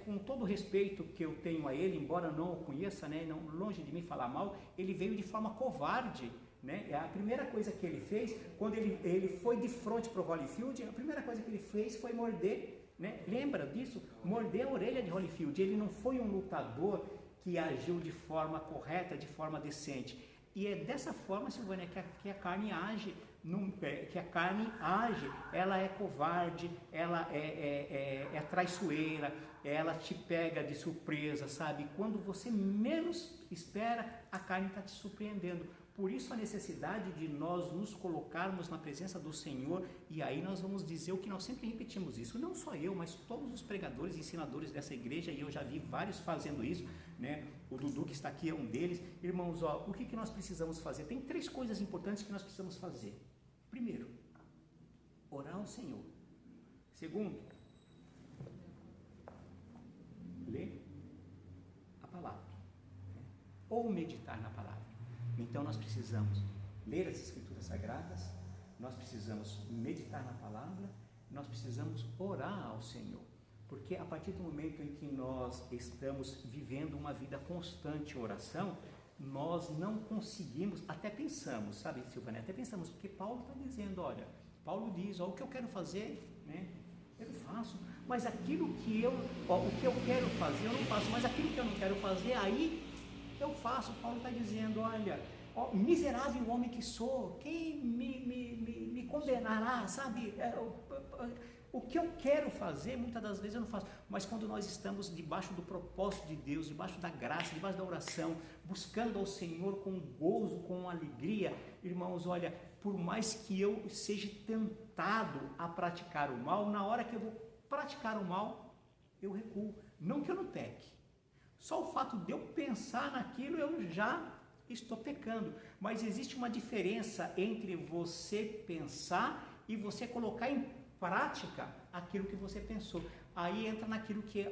com todo o respeito que eu tenho a ele, embora não o conheça, né, longe de mim falar mal, ele veio de forma covarde, né? A primeira coisa que ele fez, quando ele foi de frente para o Holyfield, a primeira coisa que ele fez foi morder, né? Lembra disso? Morder a orelha de Holyfield. Ele não foi um lutador que agiu de forma correta, de forma decente. E é dessa forma, Silvânia, que a carne age, ela é covarde, ela é traiçoeira, ela te pega de surpresa, sabe? Quando você menos espera, a carne está te surpreendendo. Por isso a necessidade de nós nos colocarmos na presença do Senhor, e aí nós vamos dizer o que nós sempre repetimos isso, não só eu, mas todos os pregadores e ensinadores dessa igreja, e eu já vi vários fazendo isso, né? O Dudu que está aqui é um deles. Irmãos, o que nós precisamos fazer? Tem 3 coisas importantes que nós precisamos fazer. Primeiro, orar ao Senhor. Segundo, ler a palavra, né? Ou meditar na palavra. Então nós precisamos ler as Escrituras Sagradas, nós precisamos meditar na palavra, nós precisamos orar ao Senhor, porque a partir do momento em que nós estamos vivendo uma vida constante em oração, nós não conseguimos, até pensamos, sabe, Silvânia, porque Paulo está dizendo, olha, Paulo diz, o que eu quero fazer, né, eu faço, mas aquilo que o que eu quero fazer eu não faço, mas aquilo que eu não quero fazer, aí eu faço. Paulo está dizendo, olha, miserável homem que sou, quem me condenará, sabe? O que eu quero fazer, muitas das vezes eu não faço, mas quando nós estamos debaixo do propósito de Deus, debaixo da graça, debaixo da oração, buscando ao Senhor com gozo, com alegria, irmãos, olha, por mais que eu seja tentado a praticar o mal, na hora que eu vou praticar o mal, eu recuo. Não que eu não peque, só o fato de eu pensar naquilo, eu já estou pecando. Mas existe uma diferença entre você pensar e você colocar em prática aquilo que você pensou. Aí entra naquilo que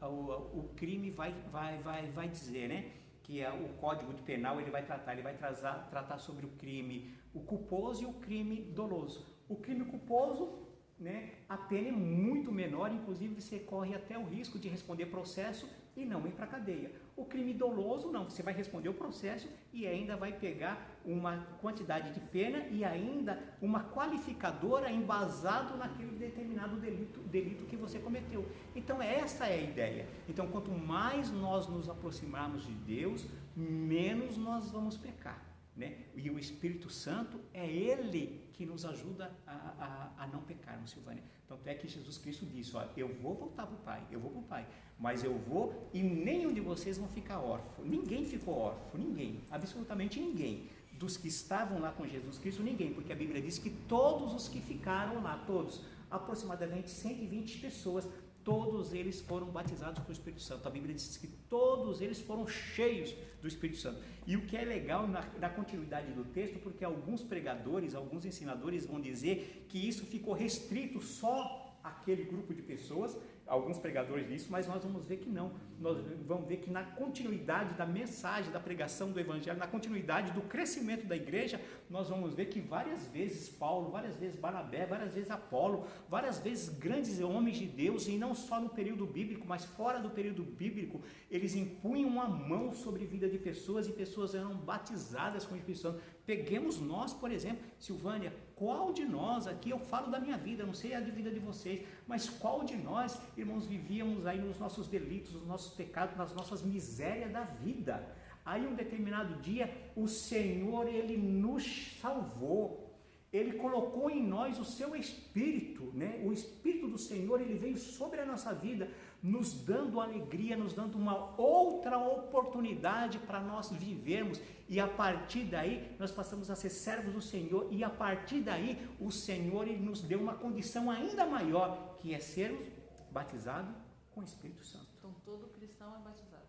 o crime vai dizer, né? Que é o Código Penal, ele vai tratar sobre o crime, o culposo e o crime doloso. O crime culposo, né, a pena é muito menor, inclusive você corre até o risco de responder processo e não ir para a cadeia. O crime doloso, não, você vai responder o processo e ainda vai pegar uma quantidade de pena e ainda uma qualificadora embasado naquele determinado delito que você cometeu. Então essa é a ideia. Então quanto mais nós nos aproximarmos de Deus, menos nós vamos pecar. né? E o Espírito Santo é Ele que nos ajuda a não pecarmos, Silvânia. Tanto é que Jesus Cristo disse, ó, eu vou voltar para o Pai, eu vou para o Pai, mas eu vou e nenhum de vocês vão ficar órfão. Ninguém ficou órfão, ninguém, absolutamente ninguém. Dos que estavam lá com Jesus Cristo, ninguém, porque a Bíblia diz que todos os que ficaram lá, todos, aproximadamente 120 pessoas, todos eles foram batizados com o Espírito Santo. A Bíblia diz que todos eles foram cheios do Espírito Santo. E o que é legal na continuidade do texto, porque alguns pregadores, alguns ensinadores vão dizer que isso ficou restrito só àquele grupo de pessoas, alguns pregadores disso, mas nós vamos ver que não. Nós vamos ver que na continuidade da mensagem, da pregação do Evangelho, na continuidade do crescimento da igreja, nós vamos ver que várias vezes Paulo, várias vezes Barnabé, várias vezes Apolo, várias vezes grandes homens de Deus, e não só no período bíblico, mas fora do período bíblico, eles impunham a mão sobre a vida de pessoas e pessoas eram batizadas com o Espírito Santo. Peguemos nós, por exemplo, Silvânia, qual de nós, aqui eu falo da minha vida, não sei a vida de vocês, mas qual de nós, irmãos, vivíamos aí nos nossos delitos, nos nossos pecados, nas nossas misérias da vida. Aí um determinado dia, o Senhor, Ele nos salvou, Ele colocou em nós o seu Espírito, né? O Espírito do Senhor, Ele veio sobre a nossa vida, nos dando alegria, nos dando uma outra oportunidade para nós vivermos, e a partir daí nós passamos a ser servos do Senhor, e a partir daí o Senhor Ele nos deu uma condição ainda maior, que é sermos batizados com o Espírito Santo. Então todo cristão é batizado?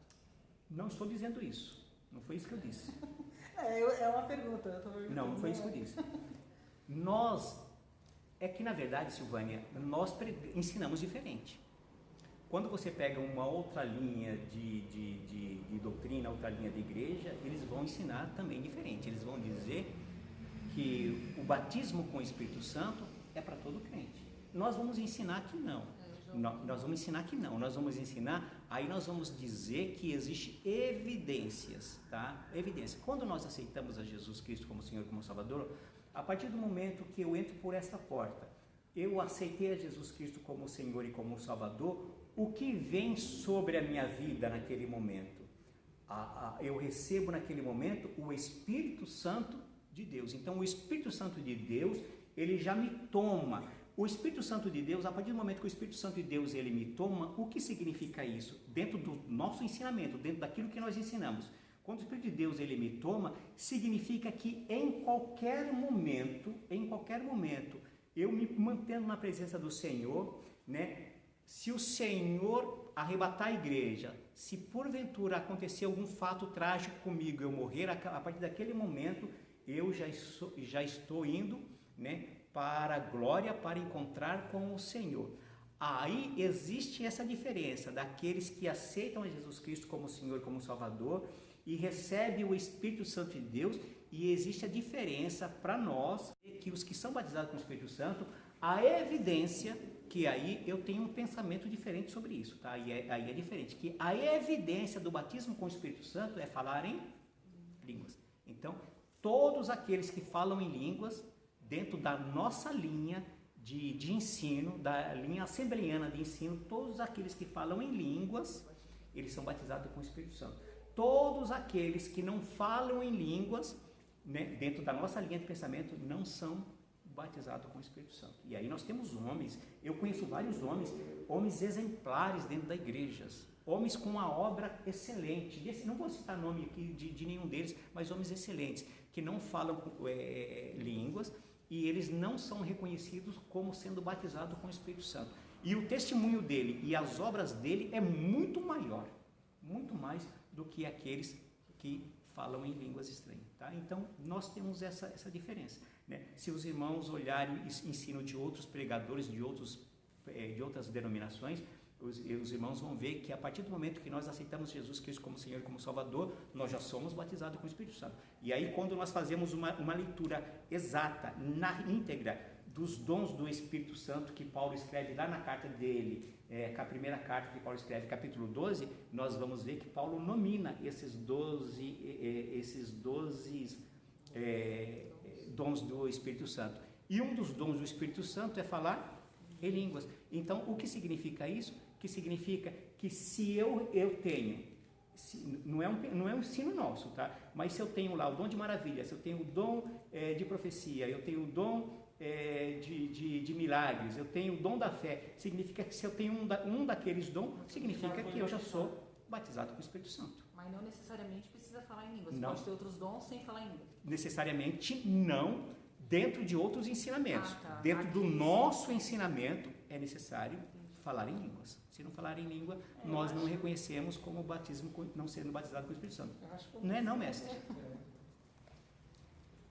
Não estou dizendo isso, não foi isso que eu disse. É uma pergunta, eu tô perguntando. Não foi isso que eu disse. Nós, é que na verdade, Silvânia, nós ensinamos diferente. Quando você pega uma outra linha de doutrina, outra linha de igreja, eles vão ensinar também diferente. Eles vão dizer que o batismo com o Espírito Santo é para todo crente. Nós vamos ensinar que não. Nós vamos ensinar que não. Nós vamos ensinar, aí nós vamos dizer que existe evidências, tá? Evidência. Quando nós aceitamos a Jesus Cristo como Senhor, como Salvador, a partir do momento que eu entro por esta porta, eu aceitei a Jesus Cristo como Senhor e como Salvador, o que vem sobre a minha vida naquele momento? Eu recebo naquele momento o Espírito Santo de Deus. Então o Espírito Santo de Deus, ele já me toma. O Espírito Santo de Deus, a partir do momento que o Espírito Santo de Deus ele me toma, o que significa isso? Dentro do nosso ensinamento, dentro daquilo que nós ensinamos. Quando o Espírito de Deus ele me toma, significa que em qualquer momento, eu me mantendo na presença do Senhor, né? Se o Senhor arrebatar a igreja, se porventura acontecer algum fato trágico comigo, eu morrer, a partir daquele momento, eu já estou indo, né, para a glória, para encontrar com o Senhor. Aí existe essa diferença daqueles que aceitam a Jesus Cristo como Senhor, como Salvador, e recebem o Espírito Santo de Deus, e existe a diferença para nós, que os que são batizados com o Espírito Santo, a evidência, que aí eu tenho um pensamento diferente sobre isso, tá? Aí é diferente, que a evidência do batismo com o Espírito Santo é falar em línguas. Então, todos aqueles que falam em línguas, dentro da nossa linha de ensino, da linha assembleiana de ensino, todos aqueles que falam em línguas, eles são batizados com o Espírito Santo. Todos aqueles que não falam em línguas, né, dentro da nossa linha de pensamento, não são batizados com o Espírito Santo. E aí nós temos homens, eu conheço vários homens exemplares dentro da igreja, homens com uma obra excelente, não vou citar nome aqui de nenhum deles, mas homens excelentes, que não falam línguas, e eles não são reconhecidos como sendo batizados com o Espírito Santo. E o testemunho dele e as obras dele é muito maior, muito mais do que aqueles que falam em línguas estranhas, tá? Então, nós temos essa diferença, né? Se os irmãos olharem ensino de outros pregadores, de outras denominações, os irmãos vão ver que a partir do momento que nós aceitamos Jesus Cristo como Senhor e como Salvador, nós já somos batizados com o Espírito Santo. E aí, quando nós fazemos uma leitura exata, na íntegra, dos dons do Espírito Santo que Paulo escreve lá na carta dele, a primeira carta que Paulo escreve, capítulo 12, nós vamos ver que Paulo nomina esses 12 dons do Espírito Santo. E um dos dons do Espírito Santo é falar em línguas. Então, o que significa isso? Que significa que se eu tenho não é um ensino nosso, tá? Mas se eu tenho lá o dom de maravilha, se eu tenho o dom de profecia, eu tenho o dom de milagres, eu tenho o dom da fé, significa que se eu tenho um daqueles dons, significa que eu já sou batizado com o Espírito Santo. Mas não necessariamente precisa falar em línguas. Você Não. pode ter outros dons sem falar em línguas. Necessariamente não, dentro de outros ensinamentos. Tá. Dentro do nosso ensinamento é necessário falar em línguas. Se não falar em língua, nós não reconhecemos como batismo não sendo batizado com o Espírito Santo. Não é não, mestre?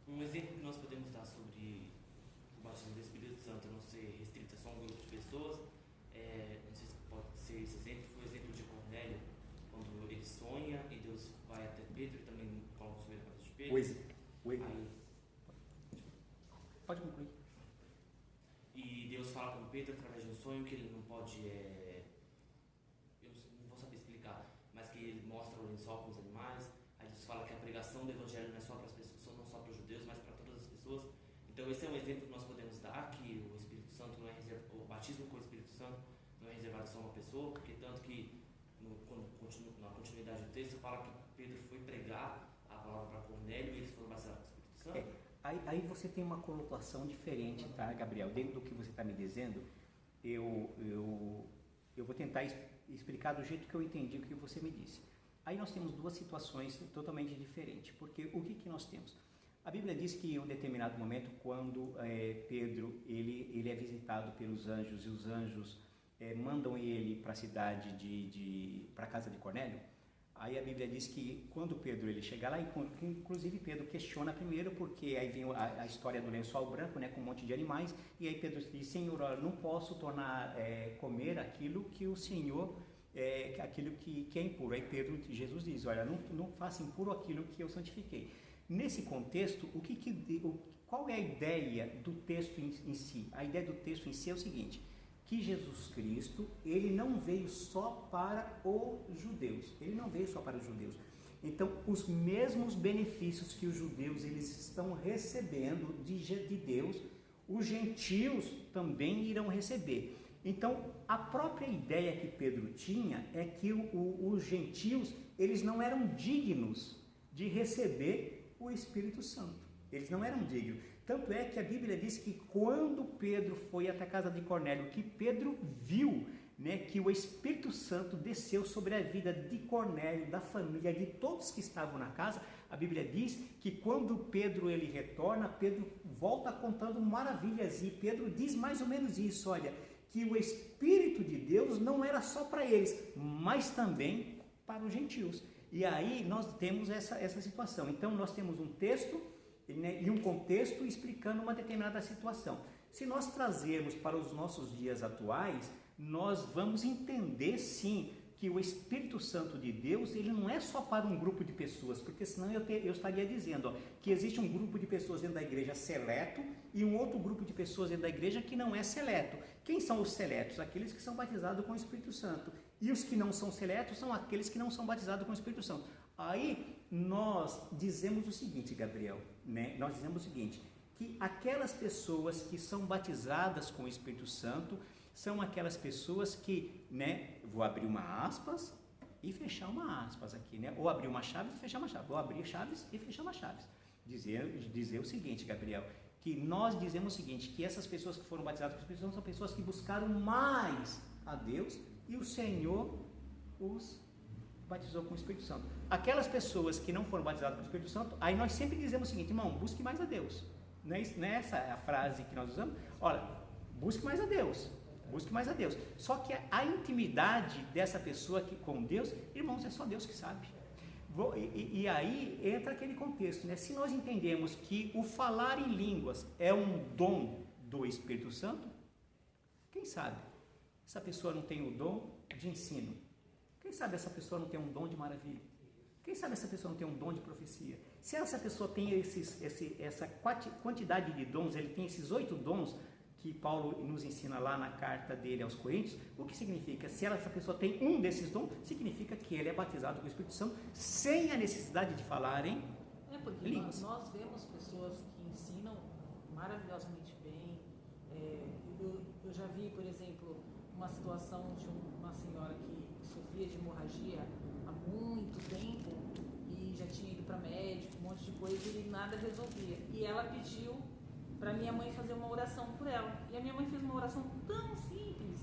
Um exemplo que nós podemos dar sobre o batismo do Espírito Santo não ser restrito a só um grupo de pessoas, não sei se pode ser esse exemplo, foi o exemplo de Cornélio, quando ele sonha e Deus vai até Pedro, e também fala sobre a parte de Pedro. Aí, pode concluir. E Deus fala com Pedro através de um sonho que ele não pode, eu não vou saber explicar, mas que ele mostra o lençol com os animais. Aí Deus fala que a pregação do evangelho não é só para as pessoas, não só para os judeus, mas para todas as pessoas. Então esse é um exemplo que nós podemos dar, que o Espírito Santo não é reservado, o batismo com o Espírito Santo não é reservado só a uma pessoa, porque tanto que na continuidade do texto fala que Pedro foi pregar a palavra para Cornélio e eles foram batizados com o Espírito Santo. Aí você tem uma conotação diferente, tá, Gabriel? Dentro do que você está me dizendo, eu vou tentar explicar do jeito que eu entendi o que você me disse. Aí nós temos duas situações totalmente diferentes, porque o que nós temos? A Bíblia diz que em um determinado momento, quando Pedro ele é visitado pelos anjos e os anjos mandam ele para a cidade para a casa de Cornélio, aí a Bíblia diz que quando Pedro ele chega lá, inclusive Pedro questiona primeiro, porque aí vem a história do lençol branco, né, com um monte de animais, e aí Pedro diz: Senhor, eu não posso tornar comer aquilo que o Senhor, aquilo que é impuro. Aí Jesus diz: olha, não faça impuro aquilo que eu santifiquei. Nesse contexto, qual é a ideia do texto em si? A ideia do texto em si é o seguinte: que Jesus Cristo, ele não veio só para os judeus. Ele não veio só para os judeus. Então, os mesmos benefícios que os judeus eles estão recebendo de Deus, os gentios também irão receber. Então, a própria ideia que Pedro tinha é que os gentios, eles não eram dignos de receber o Espírito Santo. Eles não eram dignos. Tanto é que a Bíblia diz que quando Pedro foi até a casa de Cornélio, que Pedro viu, né, que o Espírito Santo desceu sobre a vida de Cornélio, da família, de todos que estavam na casa, a Bíblia diz que quando Pedro ele retorna, Pedro volta contando maravilhas, e Pedro diz mais ou menos isso: olha, que o Espírito de Deus não era só para eles, mas também para os gentios. E aí nós temos essa situação. Então nós temos um texto e um contexto explicando uma determinada situação. Se nós trazermos para os nossos dias atuais, nós vamos entender sim que o Espírito Santo de Deus, ele não é só para um grupo de pessoas, porque senão eu estaria dizendo que existe um grupo de pessoas dentro da igreja seleto e um outro grupo de pessoas dentro da igreja que não é seleto. Quem são os seletos? Aqueles que são batizados com o Espírito Santo. E os que não são seletos são aqueles que não são batizados com o Espírito Santo. Aí nós dizemos o seguinte, Gabriel, né? Nós dizemos o seguinte, que aquelas pessoas que são batizadas com o Espírito Santo são aquelas pessoas que, né, vou abrir uma aspas e fechar uma aspas aqui, né? Ou abrir uma chave e fechar uma chave, ou abrir chaves e fechar uma chave. Dizer o seguinte, Gabriel, que nós dizemos o seguinte, que essas pessoas que foram batizadas com o Espírito Santo são pessoas que buscaram mais a Deus e o Senhor os batizou com o Espírito Santo. Aquelas pessoas que não foram batizadas com o Espírito Santo, aí nós sempre dizemos o seguinte: irmão, busque mais a Deus. Não é essa a frase que nós usamos? Olha, busque mais a Deus. Busque mais a Deus. Só que a intimidade dessa pessoa com Deus, irmãos, é só Deus que sabe. E aí entra aquele contexto, né? Se nós entendemos que o falar em línguas é um dom do Espírito Santo, quem sabe essa pessoa não tem o dom de ensino? Quem sabe essa pessoa não tem um dom de maravilha? Quem sabe essa pessoa não tem um dom de profecia? Se essa pessoa tem essa quantidade de dons, ele tem esses 8 dons que Paulo nos ensina lá na carta dele aos Coríntios, o que significa? Se essa pessoa tem um desses dons, significa que ele é batizado com o Espírito Santo sem a necessidade de falar em porque línguas. nós vemos pessoas que ensinam maravilhosamente bem. Eu já vi, por exemplo, uma situação de uma senhora que sofria de hemorragia há muitos nada resolvia. E ela pediu para minha mãe fazer uma oração por ela. E a minha mãe fez uma oração tão simples,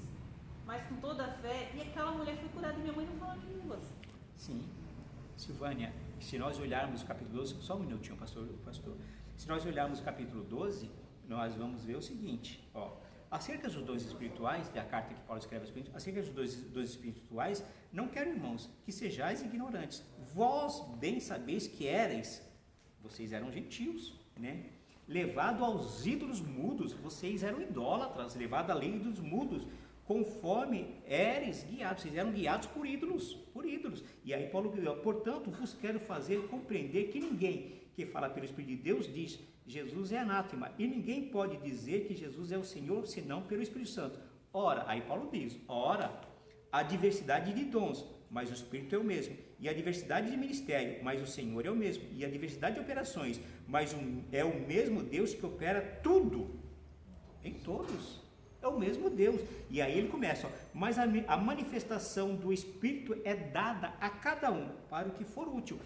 mas com toda a fé, e aquela mulher foi curada e minha mãe não falava línguas. Sim. Silvânia, se nós olharmos o capítulo 12, só um minutinho, pastor. Se nós olharmos o capítulo 12, nós vamos ver o seguinte, ó, acerca dos dons espirituais, da carta que Paulo escreve aos Coríntios, acerca dos dons espirituais, não quero, irmãos, que sejais ignorantes. Vós bem sabeis que éreis, vocês eram gentios, né? Levado aos ídolos mudos, vocês eram idólatras, levado à lei dos mudos, conforme éreis guiados, vocês eram guiados por ídolos. E aí Paulo diz, portanto, vos quero fazer compreender que ninguém que fala pelo Espírito de Deus diz, Jesus é anátema, e ninguém pode dizer que Jesus é o Senhor, senão pelo Espírito Santo. Ora, aí Paulo diz, há diversidade de dons, mas o Espírito é o mesmo, e a diversidade de ministério, mas o Senhor é o mesmo, e a diversidade de operações, mas é o mesmo Deus que opera tudo, em todos. É o mesmo Deus. E aí ele começa, mas a manifestação do Espírito é dada a cada um para o que for útil.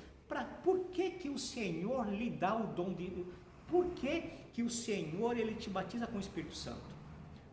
Por que o Senhor lhe dá o dom de... Por que o Senhor ele te batiza com o Espírito Santo?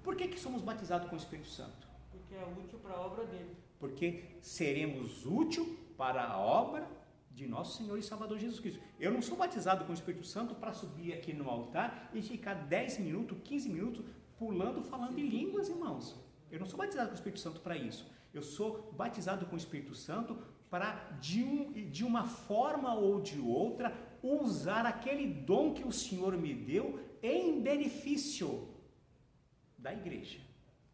Por que somos batizados com o Espírito Santo? Porque é útil para a obra dele. Porque seremos úteis para a obra de nosso Senhor e Salvador Jesus Cristo. Eu não sou batizado com o Espírito Santo para subir aqui no altar e ficar 10 minutos, 15 minutos pulando, falando em línguas, irmãos. Eu não sou batizado com o Espírito Santo para isso. Eu sou batizado com o Espírito Santo para, de uma forma ou de outra, usar aquele dom que o Senhor me deu em benefício da igreja.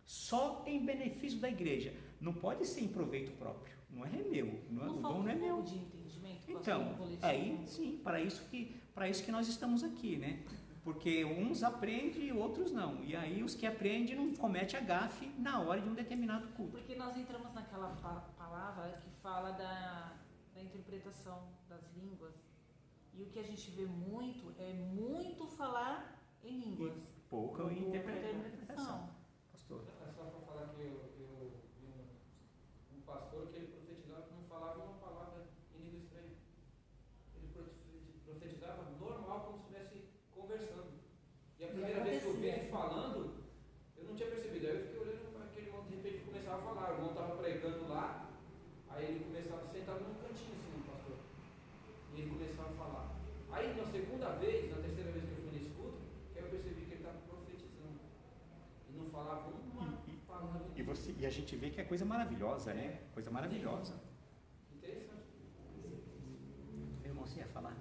Só em benefício da igreja. Não pode ser em proveito próprio. Não é meu. O dom não é meu. De entendimento, então, aí sim, para isso que nós estamos aqui, né? Porque uns aprendem e outros não. E aí os que aprendem não cometem a gafe na hora de um determinado culto. Porque nós entramos naquela palavra que fala da interpretação das línguas. E o que a gente vê muito é muito falar em línguas. E pouca interpretação. Pastor. É só para falar que eu vi um pastor que ele profetizava que não falava uma palavra em língua estranha. Ele profetizava normal, como se estivesse conversando. E a primeira vez que eu vi ele falando, eu não tinha percebido. Aí eu fiquei olhando para aquele irmão, de repente começava a falar. O irmão estava pregando lá, aí ele começava sentado num cantinho assim, pastor. E ele começava a falar. Aí na segunda vez, na terceira vez que eu fui nesse culto, que eu percebi que ele estava profetizando. E não falava uma palavra. E a gente vê que é coisa maravilhosa, né? Coisa maravilhosa. Interessante. Meu irmão, você ia falar?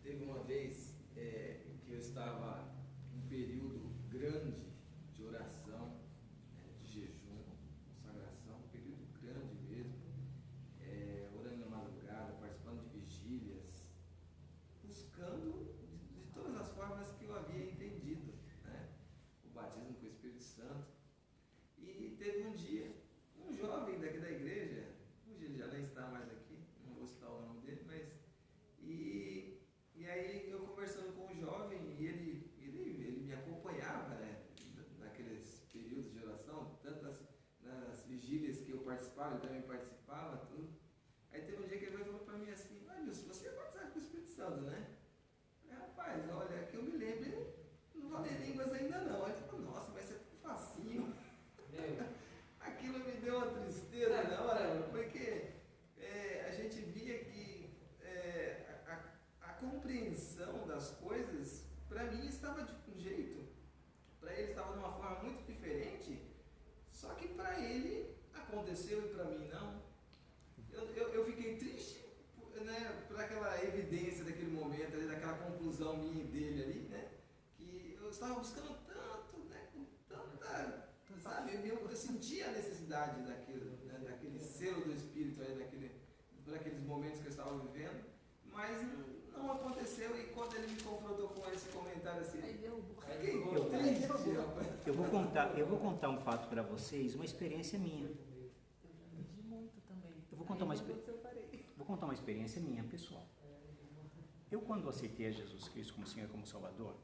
Teve uma vez que eu estava em um período grande de oração, de jejum, consagração, um período grande mesmo, orando na madrugada, participando de vigílias, buscando de todas as formas que eu havia entendido, né? O batismo com o Espírito Santo. E teve um dia, um jovem daqui da igreja, hoje ele já nem está mais aqui, não vou citar o nome dele, mas... E aí eu conversando com o jovem, e ele me acompanhava, né, naqueles períodos de oração, tanto nas vigílias que eu participava, ele também participava, tudo. Aí teve um dia que ele falou para mim assim, Nilson, você é batizado com o Espírito Santo, né? Eu falei, rapaz, olha, que eu me lembro, não falei línguas ainda não. Aí ele falou, nossa, mas você é tão facinho. Aquilo me deu uma tristeza na hora, porque a gente via que a compreensão das coisas, para mim, estava de um jeito, para ele estava de uma forma muito diferente, só que para ele aconteceu e para mim não. Eu fiquei triste, né, por aquela evidência daquele momento, ali, daquela conclusão minha e dele ali, né, que eu estava buscando tanto, né, com tanta, sabe, eu sentia a necessidade daquilo, né, daquele selo do Espírito ali, por aqueles momentos que eu estava vivendo, mas não aconteceu. E quando ele me confrontou com esse comentário assim, eu vou contar um fato para vocês, uma experiência minha. Eu vou contar uma experiência minha, pessoal. Eu, quando aceitei a Jesus Cristo como Senhor e como Salvador,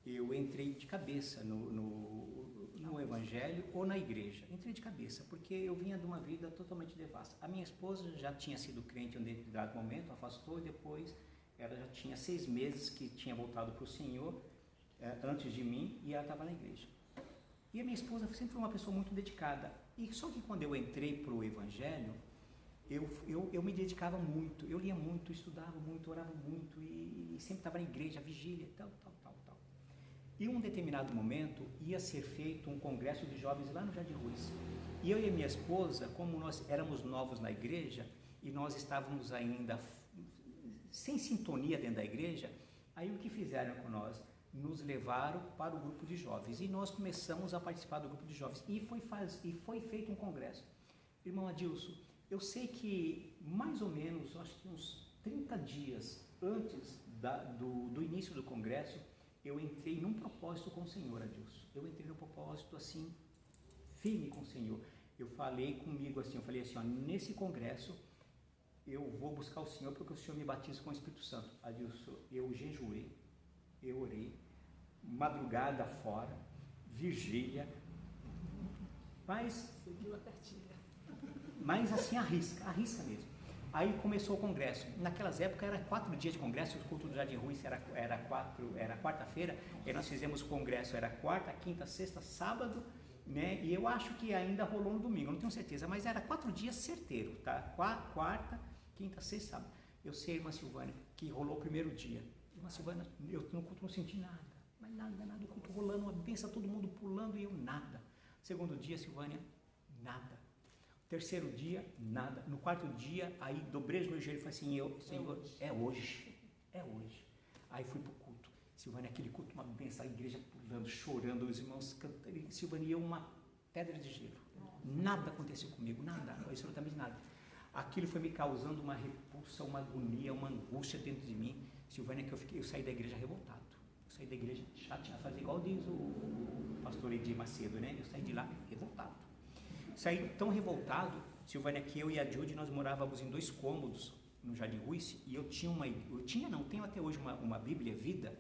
eu entrei de cabeça no Evangelho ou na igreja. Entrei de cabeça, porque eu vinha de uma vida totalmente devassa. A minha esposa já tinha sido crente em um determinado momento, afastou, e depois ela já tinha 6 meses que tinha voltado para o Senhor, antes de mim, e ela estava na igreja. E a minha esposa sempre foi uma pessoa muito dedicada. E só que quando eu entrei para o Evangelho, eu me dedicava muito, eu lia muito, estudava muito, orava muito, e sempre estava na igreja, vigília, tal. E um determinado momento ia ser feito um congresso de jovens lá no Jardim Ruiz. E eu e a minha esposa, como nós éramos novos na igreja, e nós estávamos ainda sem sintonia dentro da igreja, aí o que fizeram com nós? Nos levaram para o grupo de jovens, e nós começamos a participar do grupo de jovens, e foi feito um congresso. Irmão Adilson, eu sei que mais ou menos, acho que uns 30 dias antes do início do congresso, eu entrei num propósito com o Senhor, Adilson. Eu entrei num propósito assim, firme com o Senhor. Eu falei comigo assim, nesse congresso eu vou buscar o Senhor, porque o Senhor me batiza com o Espírito Santo. Adilson, eu jejuei, eu orei, madrugada fora, vigília, mas assim, arrisca mesmo. Aí começou o congresso. Naquelas épocas era 4 dias de congresso, o culto do Jardim Ruiz era quarta-feira, e nós fizemos o congresso, era quarta, quinta, sexta, sábado, né? E eu acho que ainda rolou no domingo, não tenho certeza, mas era 4 dias certeiro, tá? Quarta, quinta, sexta, sábado. Eu sei, irmã Silvânia, que rolou o primeiro dia. Irmã Silvânia, eu no culto não senti nada, mas nada, o culto rolando, uma benção, todo mundo pulando e eu nada. Segundo dia, Silvânia, nada. Terceiro dia, nada. No 4º dia, aí dobrei os meus joelhos e falei assim, Senhor, é hoje. Aí fui para o culto. Silvânia, aquele culto, uma benção, a igreja pulando, chorando, os irmãos cantando. Silvânia, eu uma pedra de gelo. Nada aconteceu comigo, nada, absolutamente nada. Aquilo foi me causando uma repulsa, uma agonia, uma angústia dentro de mim. Silvânia, que eu saí da igreja revoltado. Eu saí da igreja chateado, fazer igual diz o pastor Edir Macedo, né? Eu saí de lá revoltado. Saí tão revoltado, Silvânia, que eu e a Judy, nós morávamos em 2 cômodos no Jardim Ruiz, e tenho até hoje uma Bíblia Vida,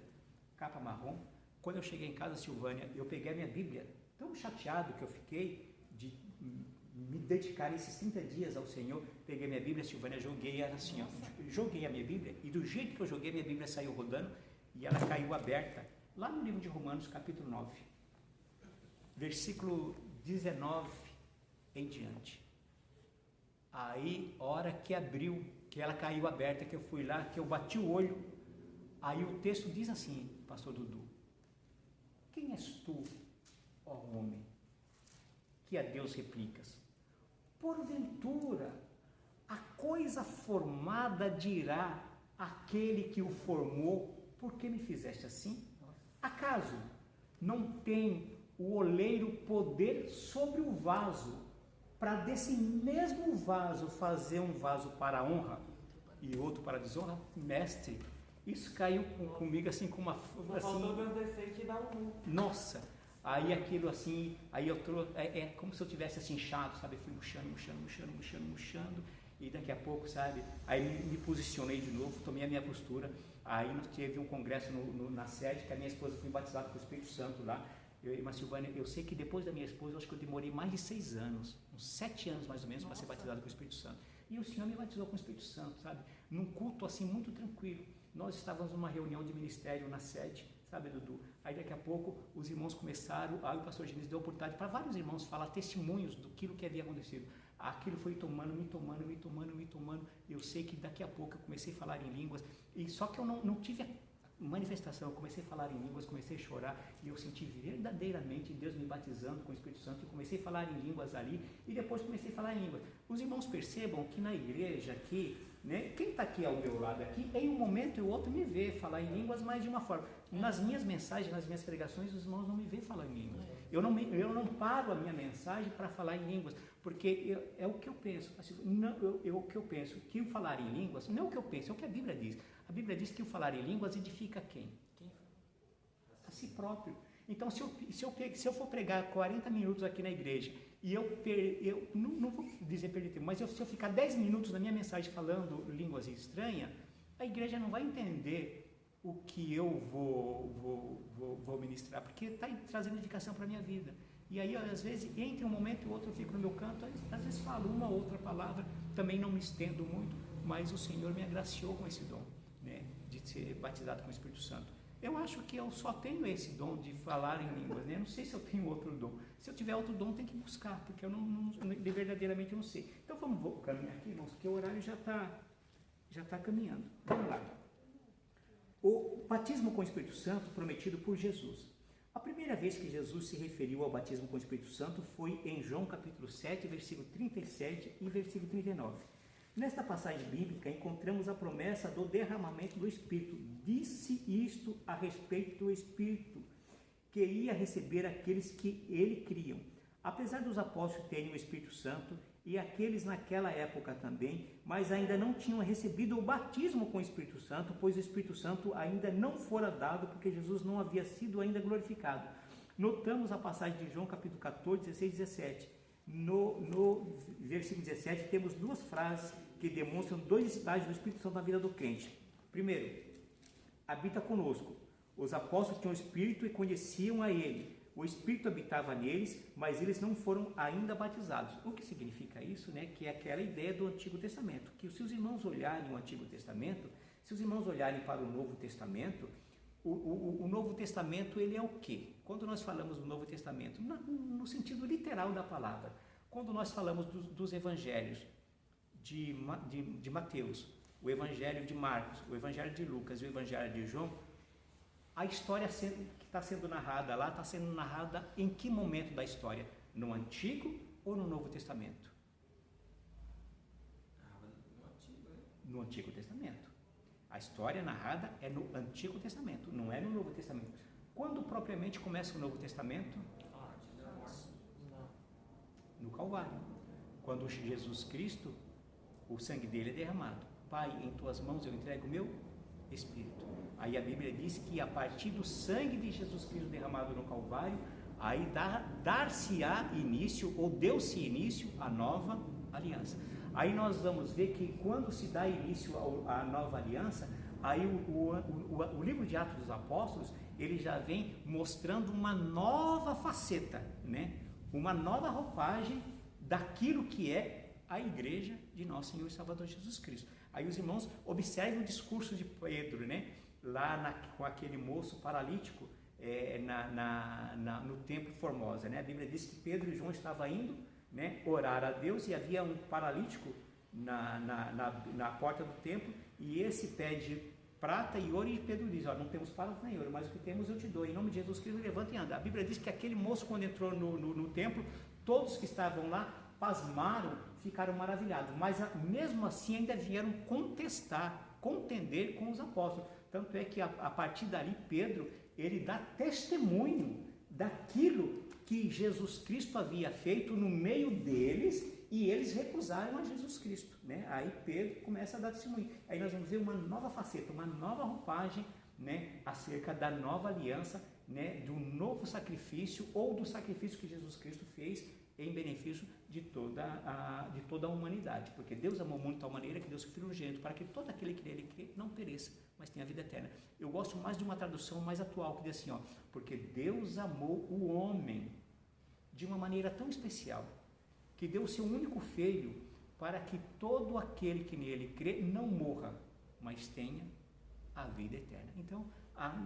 capa marrom. Quando eu cheguei em casa, Silvânia, eu peguei a minha Bíblia, tão chateado que eu fiquei de me dedicar esses 30 dias ao Senhor, peguei a minha Bíblia, Silvânia, joguei assim, joguei a minha Bíblia, e do jeito que eu joguei, minha Bíblia saiu rodando, e ela caiu aberta, lá no livro de Romanos, capítulo 9, versículo 19, em diante. Aí, hora que abriu, que ela caiu aberta, que eu fui lá, que eu bati o olho, aí o texto diz assim, pastor Dudu: quem és tu, ó homem, que a Deus replicas? Porventura, a coisa formada dirá aquele que o formou, por que me fizeste assim? Acaso não tem o oleiro poder sobre o vaso, para desse mesmo vaso fazer um vaso para a honra e outro para a desonra? Mestre, isso caiu comigo assim com uma... Faltou meus defeitos e dá um... Nossa, aí aquilo assim, aí eu trouxe, como se eu tivesse assim inchado, sabe? Fui murchando, e daqui a pouco, sabe? Aí me posicionei de novo, tomei a minha postura. Aí nós teve um congresso na sede, que a minha esposa foi batizada com o Espírito Santo lá. Irmã Silvânia, eu sei que depois da minha esposa, eu acho que eu demorei mais de 6 anos, uns 7 anos mais ou menos, para ser batizado com o Espírito Santo. E o Senhor me batizou com o Espírito Santo, sabe? Num culto assim, muito tranquilo. Nós estávamos numa reunião de ministério na sede, sabe, Dudu? Aí daqui a pouco os irmãos começaram, aí o pastor Genis deu oportunidade para vários irmãos falar testemunhos do que havia acontecido. Aquilo foi me tomando. Eu sei que daqui a pouco eu comecei a falar em línguas, e só que eu não tive manifestação, eu comecei a falar em línguas, comecei a chorar, e eu senti verdadeiramente Deus me batizando com o Espírito Santo, e comecei a falar em línguas ali, e depois comecei a falar em línguas. Os irmãos percebam que na igreja aqui, né, quem está aqui ao meu lado aqui, em um momento e outro me vê falar em línguas, mas de uma forma. Nas minhas mensagens, nas minhas pregações, os irmãos não me vê falar em línguas. Eu não paro a minha mensagem para falar em línguas, porque é o que eu penso. Assim, o que eu penso, que o falar em línguas, não é o que eu penso, é o que a Bíblia diz. A Bíblia diz que o falar em línguas edifica quem? A si próprio. Então, se eu for pregar 40 minutos aqui na igreja, e eu não vou dizer perder tempo, mas se eu ficar 10 minutos na minha mensagem falando línguas estranhas, a igreja não vai entender o que eu vou ministrar, porque está trazendo edificação para a minha vida. E aí, às vezes, entre um momento e outro, eu fico no meu canto, às vezes falo uma ou outra palavra, também não me estendo muito, mas o Senhor me agraciou com esse dom, né, de ser batizado com o Espírito Santo. Eu acho que eu só tenho esse dom de falar em línguas, né? Não sei se eu tenho outro dom. Se eu tiver outro dom, tem que buscar, porque eu verdadeiramente não sei. Então vamos caminhar aqui, irmãos, porque o horário já está caminhando. Vamos lá. O batismo com o Espírito Santo prometido por Jesus. A primeira vez que Jesus se referiu ao batismo com o Espírito Santo foi em João capítulo 7, versículo 37 e versículo 39. Nesta passagem bíblica encontramos a promessa do derramamento do Espírito. Disse isto a respeito do Espírito que ia receber aqueles que ele criam. Apesar dos apóstolos terem o Espírito Santo e aqueles naquela época também, mas ainda não tinham recebido o batismo com o Espírito Santo, pois o Espírito Santo ainda não fora dado, porque Jesus não havia sido ainda glorificado. Notamos a passagem de João capítulo 14, 16 e 17. No versículo 17 temos duas frases que demonstram dois estágios do Espírito Santo na vida do crente. Primeiro, habita conosco. Os apóstolos tinham o Espírito e conheciam a Ele. O Espírito habitava neles, mas eles não foram ainda batizados. O que significa isso, né? Que é aquela ideia do Antigo Testamento, que se os irmãos olharem o Antigo Testamento, se os irmãos olharem para o Novo Testamento, o Novo Testamento, ele é o quê? Quando nós falamos do Novo Testamento, no sentido literal da palavra, quando nós falamos dos evangelhos de Mateus, o evangelho de Marcos, o evangelho de Lucas e o evangelho de João, a história que está sendo narrada lá, está sendo narrada em que momento da história? No Antigo ou no Novo Testamento? No Antigo, né? No Antigo Testamento. A história narrada é no Antigo Testamento, não é no Novo Testamento. Quando propriamente começa o Novo Testamento? No Calvário. Quando Jesus Cristo, o sangue dele é derramado. Pai, em tuas mãos eu entrego o meu Espírito. Aí a Bíblia diz que a partir do sangue de Jesus Cristo derramado no Calvário, aí dar-se-á início, ou deu-se início à nova aliança. Aí nós vamos ver que quando se dá início à nova aliança, aí o livro de Atos dos Apóstolos, ele já vem mostrando uma nova faceta, né? Uma nova roupagem daquilo que é a igreja de nosso Senhor e Salvador Jesus Cristo. Aí os irmãos observam o discurso de Pedro, né? Lá com aquele moço paralítico no templo Formosa, né? A Bíblia diz que Pedro e João estavam indo, né, orar a Deus, e havia um paralítico na porta do templo, e esse pede prata e ouro, e Pedro diz, não temos prata nem ouro, mas o que temos eu te dou, em nome de Jesus Cristo, levanta e anda. A Bíblia diz que aquele moço, quando entrou no templo, todos que estavam lá pasmaram, ficaram maravilhados, mas mesmo assim ainda vieram contender com os apóstolos. Tanto é que a partir dali Pedro, ele dá testemunho daquilo que Jesus Cristo havia feito no meio deles, e eles recusaram a Jesus Cristo, né? Aí Pedro começa a dar testemunho. Aí nós vamos ver uma nova faceta, uma nova roupagem, né, acerca da nova aliança, né, do novo sacrifício, ou do sacrifício que Jesus Cristo fez em benefício de toda a humanidade, porque Deus amou muito de tal maneira que deu seu Filho unigênito, para que todo aquele que nele crê não pereça, mas tenha vida eterna. Eu gosto mais de uma tradução mais atual, que diz assim, porque Deus amou o homem de uma maneira tão especial, que deu o seu único filho, para que todo aquele que nele crê não morra, mas tenha a vida eterna. Então,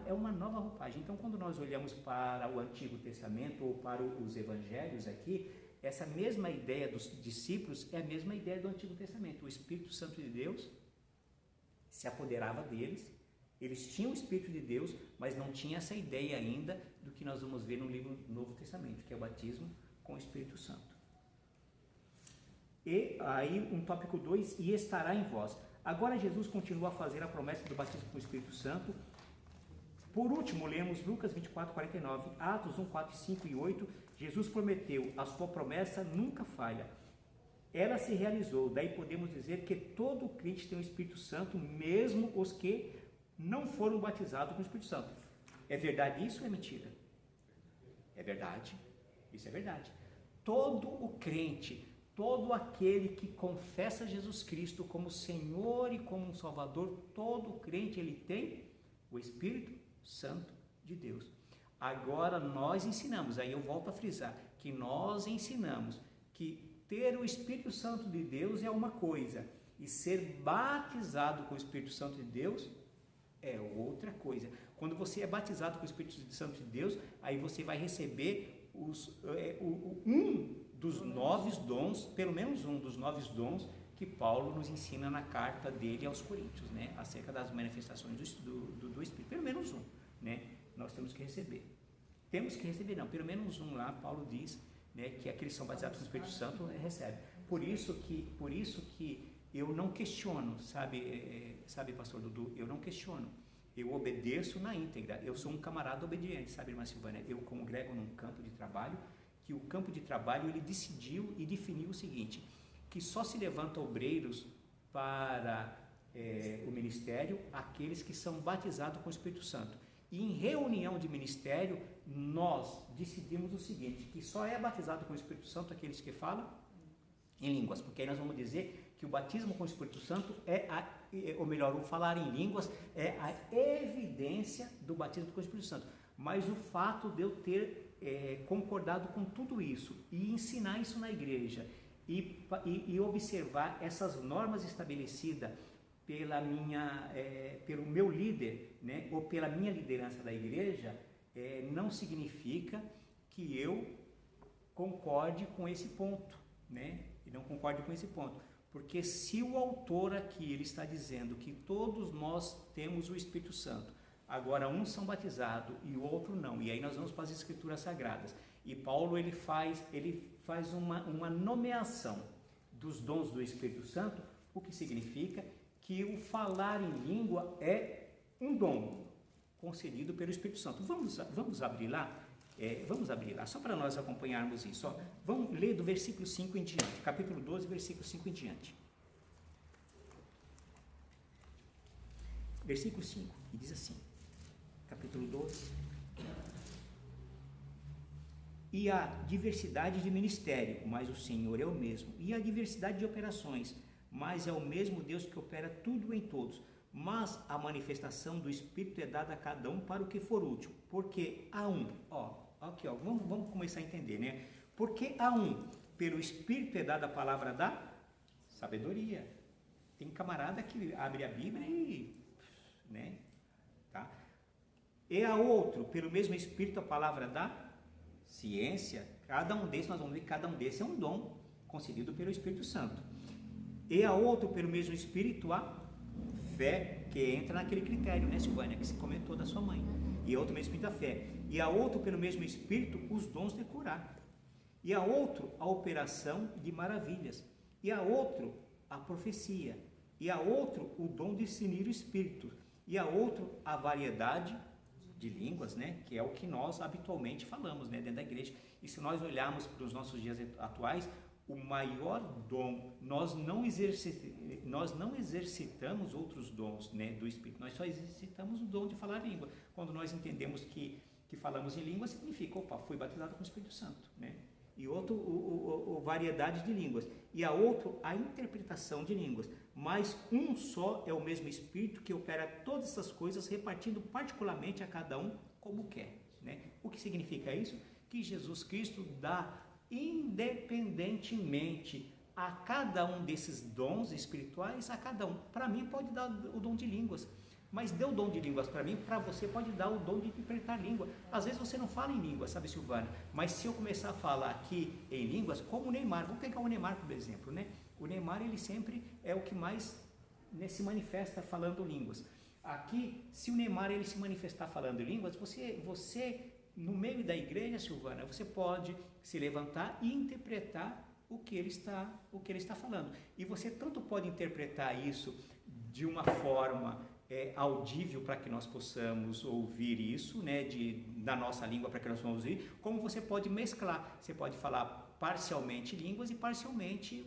é uma nova roupagem. Então, quando nós olhamos para o Antigo Testamento ou para os Evangelhos aqui, essa mesma ideia dos discípulos é a mesma ideia do Antigo Testamento. O Espírito Santo de Deus se apoderava deles, eles tinham o Espírito de Deus, mas não tinha essa ideia ainda do que nós vamos ver no livro do Novo Testamento, que é o batismo com o Espírito Santo. E aí, um tópico 2, e estará em vós. Agora Jesus continua a fazer a promessa do batismo com o Espírito Santo. Por último, lemos Lucas 24, 49, Atos 1, 4, 5 e 8. Jesus prometeu, a sua promessa nunca falha. Ela se realizou, daí podemos dizer que todo crente tem o Espírito Santo, mesmo os que não foram batizados com o Espírito Santo. É verdade isso ou é mentira? É verdade, isso é verdade. Todo o crente, todo aquele que confessa Jesus Cristo como Senhor e como Salvador, todo crente ele tem o o Espírito Santo de Deus. Agora nós ensinamos, aí eu volto a frisar, que nós ensinamos que ter o Espírito Santo de Deus é uma coisa, e ser batizado com o Espírito Santo de Deus é outra coisa. Quando você é batizado com o Espírito Santo de Deus, aí você vai receber um dos 9 dons, pelo menos um dos 9 dons que Paulo nos ensina na carta dele aos Coríntios, né? Acerca das manifestações do Espírito, pelo menos um, né? Nós temos que receber. Pelo menos um lá, Paulo diz, né, que aqueles que são batizados com o Espírito Santo recebem. Por isso que eu não questiono, sabe, pastor Dudu, eu não questiono. Eu obedeço na íntegra. Eu sou um camarada obediente, sabe, irmã Silvânia? Eu congrego num campo de trabalho, que o campo de trabalho ele decidiu e definiu o seguinte, que só se levanta obreiros para o ministério aqueles que são batizados com o Espírito Santo. E em reunião de ministério, nós decidimos o seguinte, que só é batizado com o Espírito Santo aqueles que falam em línguas, porque aí nós vamos dizer que o batismo com o Espírito Santo o falar em línguas é a evidência do batismo com o Espírito Santo. Mas o fato de eu ter concordado com tudo isso e ensinar isso na igreja e observar essas normas estabelecidas pelo meu líder, né, ou pela minha liderança da igreja, não significa que eu concorde com esse ponto, né? E não concorde com esse ponto, porque se o autor aqui ele está dizendo que todos nós temos o Espírito Santo, agora uns são batizados e o outro não, e aí nós vamos para as Escrituras Sagradas, e Paulo ele faz uma nomeação dos dons do Espírito Santo, o que significa que o falar em língua é um dom concedido pelo Espírito Santo. Vamos abrir lá? Vamos abrir lá, só para nós acompanharmos isso. Ó. Vamos ler do versículo 5 em diante, capítulo 12, versículo 5 em diante. Versículo 5, e diz assim, capítulo 12. E há diversidade de ministério, mas o Senhor é o mesmo. E há diversidade de operações, mas é o mesmo Deus que opera tudo em todos. Mas a manifestação do Espírito é dada a cada um para o que for útil. Porque há um, aqui, vamos começar a entender, né? Porque há um, pelo Espírito é dada a palavra da sabedoria. Tem camarada que abre a Bíblia e, né? Tá? E há outro, pelo mesmo Espírito, a palavra da ciência. Cada um desses, nós vamos ver que cada um desses é um dom concedido pelo Espírito Santo. E há outro, pelo mesmo Espírito, a fé, que entra naquele critério, né, Silvânia, que se comentou da sua mãe. E há outro, mesmo Espírito, da fé. E há outro, pelo mesmo Espírito, os dons de curar. E há outro, a operação de maravilhas. E há outro, a profecia. E há outro, o dom de discernir o Espírito. E há outro, a variedade de línguas, né, que é o que nós habitualmente falamos, né, dentro da igreja. E se nós olharmos para os nossos dias atuais, o maior dom, nós não exercitamos outros dons, né, do Espírito, nós só exercitamos o dom de falar língua. Quando nós entendemos que falamos em língua, significa, fui batizado com o Espírito Santo, né? E outro, variedade de línguas. E a outro, a interpretação de línguas. Mas um só é o mesmo Espírito que opera todas essas coisas, repartindo particularmente a cada um como quer, né? O que significa isso? Que Jesus Cristo dá independentemente a cada um desses dons espirituais, a cada um. Para mim pode dar o dom de línguas, mas deu o dom de línguas para mim, para você pode dar o dom de interpretar língua. Às vezes você não fala em língua, sabe, Silvana? Mas se eu começar a falar aqui em línguas, como o Neymar, vamos pegar o Neymar por exemplo, né? O Neymar, ele sempre é o que mais, né, se manifesta falando línguas. Aqui, se o Neymar ele se manifestar falando línguas, você no meio da igreja, Silvana, você pode se levantar e interpretar o que ele está falando. E você tanto pode interpretar isso de uma forma audível para que nós possamos ouvir isso, né, da nossa língua para que nós possamos ouvir, como você pode mesclar. Você pode falar parcialmente línguas e parcialmente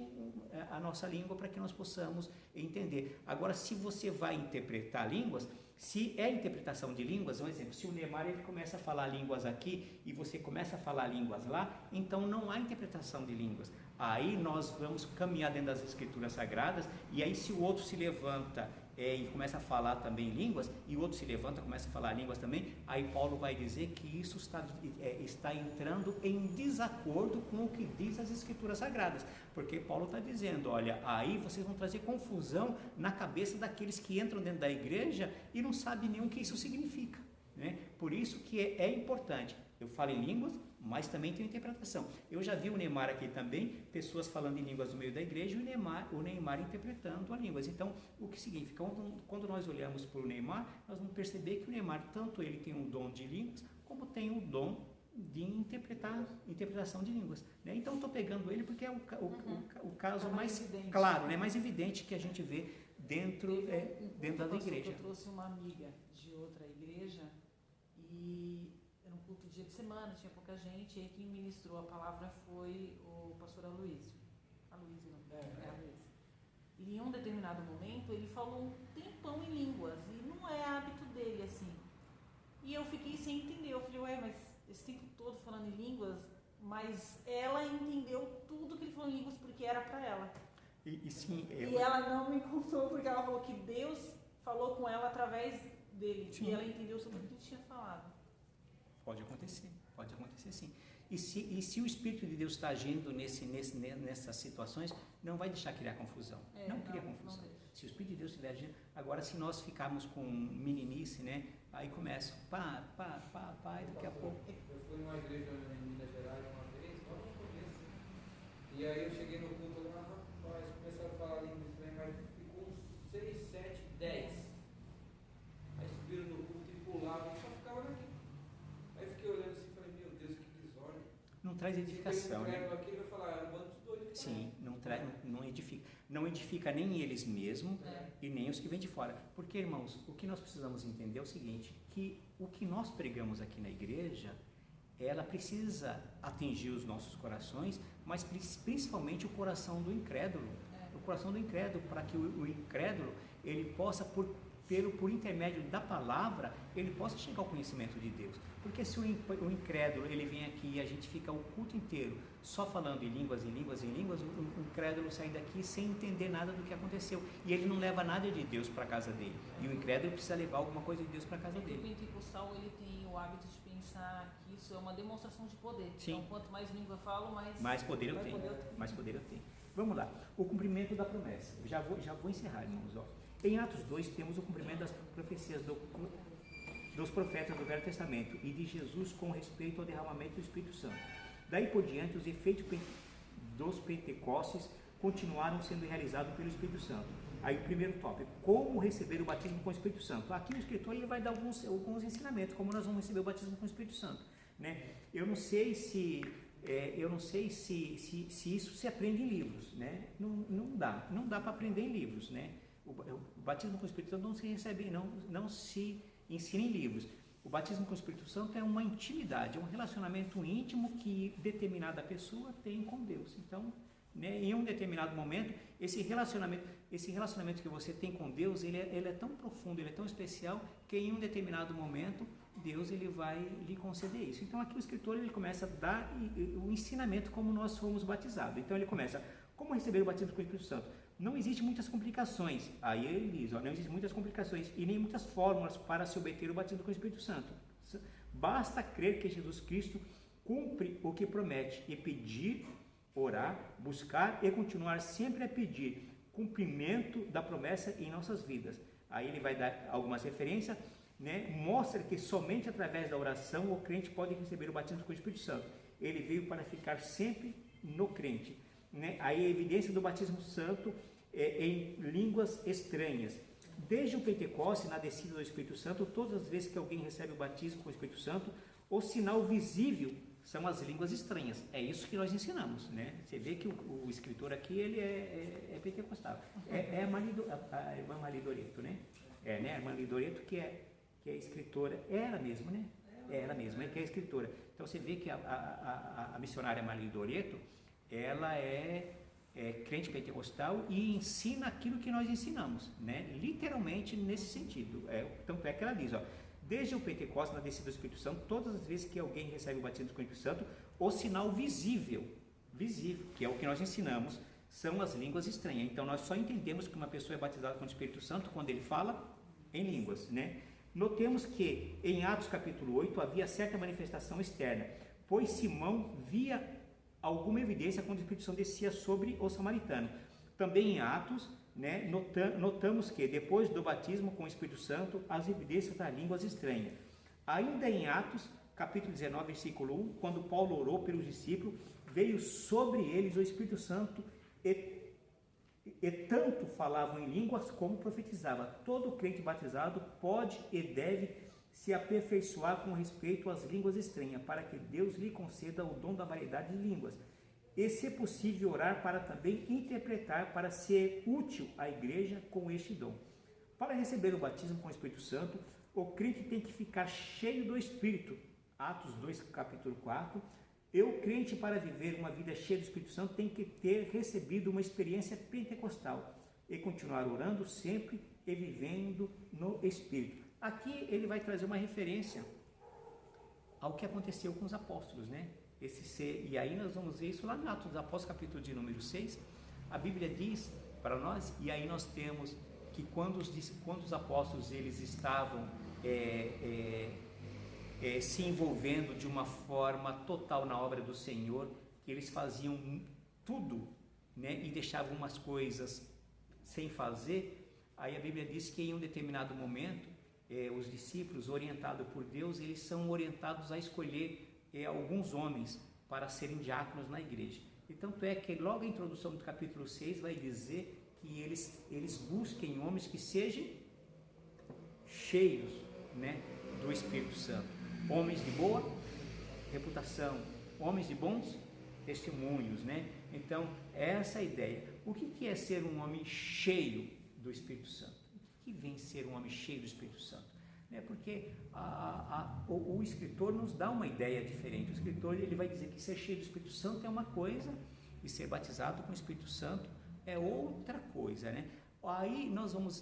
a nossa língua para que nós possamos entender. Agora, se você vai interpretar línguas, se é interpretação de línguas, um exemplo, se o Neymar ele começa a falar línguas aqui e você começa a falar línguas lá, então não há interpretação de línguas. Aí nós vamos caminhar dentro das Escrituras Sagradas e aí se o outro se levanta e começa a falar também línguas, e o outro se levanta, começa a falar línguas também, aí Paulo vai dizer que isso está entrando em desacordo com o que diz as Escrituras Sagradas, porque Paulo está dizendo, olha, aí vocês vão trazer confusão na cabeça daqueles que entram dentro da igreja e não sabem nem o que isso significa, né? Por isso que é importante, eu falo em línguas, mas também tem interpretação. Eu já vi o Neymar aqui também, pessoas falando em línguas no meio da igreja, e o Neymar interpretando a línguas. Então, o que significa? Quando nós olhamos para o Neymar, nós vamos perceber que o Neymar, tanto ele tem um dom de línguas, como tem um dom de interpretação de línguas, né? Então, estou pegando ele porque é o caso mais evidente, claro, né? Mais evidente que a gente vê dentro da igreja. Eu trouxe uma amiga de outra igreja e era um culto dia de semana, tinha pouca gente, e aí quem ministrou a palavra foi o pastor Aloysio. Aloysio, não, Aloysio. E em um determinado momento ele falou um tempão em línguas, e não é hábito dele assim. E eu fiquei sem entender, eu falei, ué, mas esse tempo todo falando em línguas, mas ela entendeu tudo que ele falou em línguas porque era para ela. E ela não me contou porque ela falou que Deus falou com ela através dele. Sim. E ela entendeu tudo o que ele tinha falado. Pode acontecer sim. E se o Espírito de Deus está agindo nessas situações, não vai deixar criar confusão. Não cria confusão. Se o Espírito de Deus estiver agindo, agora se nós ficarmos com meninice, né? Aí começa, pá, e daqui a pouco. Eu fui numa igreja em Minas Gerais uma vez, logo no começo. E aí eu cheguei no culto lá, rapaz, começaram a falar língua estranha, mas ficou uns 6, 7, 10. Aí subiram no culto e pulavam, e só ficava naquilo. Aí eu fiquei olhando assim e falei, meu Deus, que desordem. Não traz edificação, né? Aqui, ele vai falar, é um bando de doido. Sim, não edifica. Não edifica nem eles mesmos e nem os que vêm de fora. Porque, irmãos, o que nós precisamos entender é o seguinte, que o que nós pregamos aqui na igreja, ela precisa atingir os nossos corações, mas principalmente o coração do incrédulo. O coração do incrédulo, para que o incrédulo, ele possa, por intermédio da palavra, ele possa chegar ao conhecimento de Deus. Porque se o incrédulo, ele vem aqui e a gente fica o culto inteiro só falando em línguas, o incrédulo sai daqui sem entender nada do que aconteceu. E ele não leva nada de Deus para a casa dele. E o incrédulo precisa levar alguma coisa de Deus para a casa dele. O pentecostal, ele tem o hábito de pensar que isso é uma demonstração de poder. Sim. Então, quanto mais língua eu falo, mais poder eu tenho. Mais poder eu tenho. Vamos lá. O cumprimento da promessa. Já vou encerrar, irmãos. Em Atos 2 temos o cumprimento das profecias dos profetas do Velho Testamento e de Jesus com respeito ao derramamento do Espírito Santo. Daí por diante, os efeitos dos Pentecostes continuaram sendo realizados pelo Espírito Santo. Aí o primeiro tópico, como receber o batismo com o Espírito Santo. Aqui o escritor ele vai dar alguns ensinamentos, como nós vamos receber o batismo com o Espírito Santo, né? Eu não sei se isso se aprende em livros, né? Não dá para aprender em livros, né? O batismo com o Espírito Santo não se recebe, não se ensina em livros. O batismo com o Espírito Santo é uma intimidade, é um relacionamento íntimo que determinada pessoa tem com Deus. Então, né, em um determinado momento, esse relacionamento que você tem com Deus, ele é tão profundo, ele é tão especial, que em um determinado momento, Deus ele vai lhe conceder isso. Então, aqui o escritor ele começa a dar o ensinamento como nós fomos batizados. Então, ele começa, como receber o batismo com o Espírito Santo? Não existem muitas complicações. Aí ele diz, não existem muitas complicações e nem muitas fórmulas para se obter o batismo com o Espírito Santo. Basta crer que Jesus Cristo cumpre o que promete e pedir, orar, buscar e continuar sempre a pedir cumprimento da promessa em nossas vidas. Aí ele vai dar algumas referências, né? Mostra que somente através da oração o crente pode receber o batismo com o Espírito Santo. Ele veio para ficar sempre no crente, né? Aí a evidência do batismo santo em línguas estranhas. Desde o Pentecostes, na descida do Espírito Santo, todas as vezes que alguém recebe o batismo com o Espírito Santo, o sinal visível são as línguas estranhas. É isso que nós ensinamos, né? Você vê que o escritor aqui, ele é pentecostal. É a irmã Malidoreto, né? Né? A irmã Malidoreto que é escritora, é ela mesma, né? É ela mesma, que é escritora. Então você vê que a missionária Malidoreto, ela é crente pentecostal e ensina aquilo que nós ensinamos, né? Literalmente nesse sentido. Tanto é que ela diz, desde o Pentecostes, na descida do Espírito Santo, todas as vezes que alguém recebe o batismo com o Espírito Santo, o sinal visível, que é o que nós ensinamos, são as línguas estranhas. Então nós só entendemos que uma pessoa é batizada com o Espírito Santo quando ele fala em línguas, né? Notemos que em Atos capítulo 8 havia certa manifestação externa, pois Simão via alguma evidência quando o Espírito Santo descia sobre o samaritano. Também em Atos, né, notamos que depois do batismo com o Espírito Santo, as evidências das línguas estranhas. Ainda em Atos, capítulo 19, versículo 1, quando Paulo orou pelos discípulos, veio sobre eles o Espírito Santo e tanto falavam em línguas como profetizavam. Todo crente batizado pode e deve se aperfeiçoar com respeito às línguas estranhas, para que Deus lhe conceda o dom da variedade de línguas. E, se possível, orar para também interpretar, para ser útil à igreja com este dom. Para receber o batismo com o Espírito Santo, o crente tem que ficar cheio do Espírito. Atos 2, capítulo 4. E o crente, para viver uma vida cheia do Espírito Santo, tem que ter recebido uma experiência pentecostal e continuar orando sempre e vivendo no Espírito. Aqui ele vai trazer uma referência ao que aconteceu com os apóstolos, né? E aí nós vamos ver isso lá no Atos dos Apóstolos, capítulo de número 6. A Bíblia diz para nós, e aí nós temos que quando os apóstolos eles estavam se envolvendo de uma forma total na obra do Senhor, que eles faziam tudo, né, e deixavam umas coisas sem fazer. Aí a Bíblia diz que em um determinado momento os discípulos, orientados por Deus, eles são orientados a escolher alguns homens para serem diáconos na igreja. E tanto é que logo a introdução do capítulo 6 vai dizer que eles busquem homens que sejam cheios, né, do Espírito Santo, homens de boa reputação, homens de bons testemunhos, né? Então, essa é a ideia. O que é ser um homem cheio do Espírito Santo? O que vem ser um homem cheio do Espírito Santo? Porque o escritor nos dá uma ideia diferente. O escritor ele vai dizer que ser cheio do Espírito Santo é uma coisa e ser batizado com o Espírito Santo é outra coisa, né? Aí nós vamos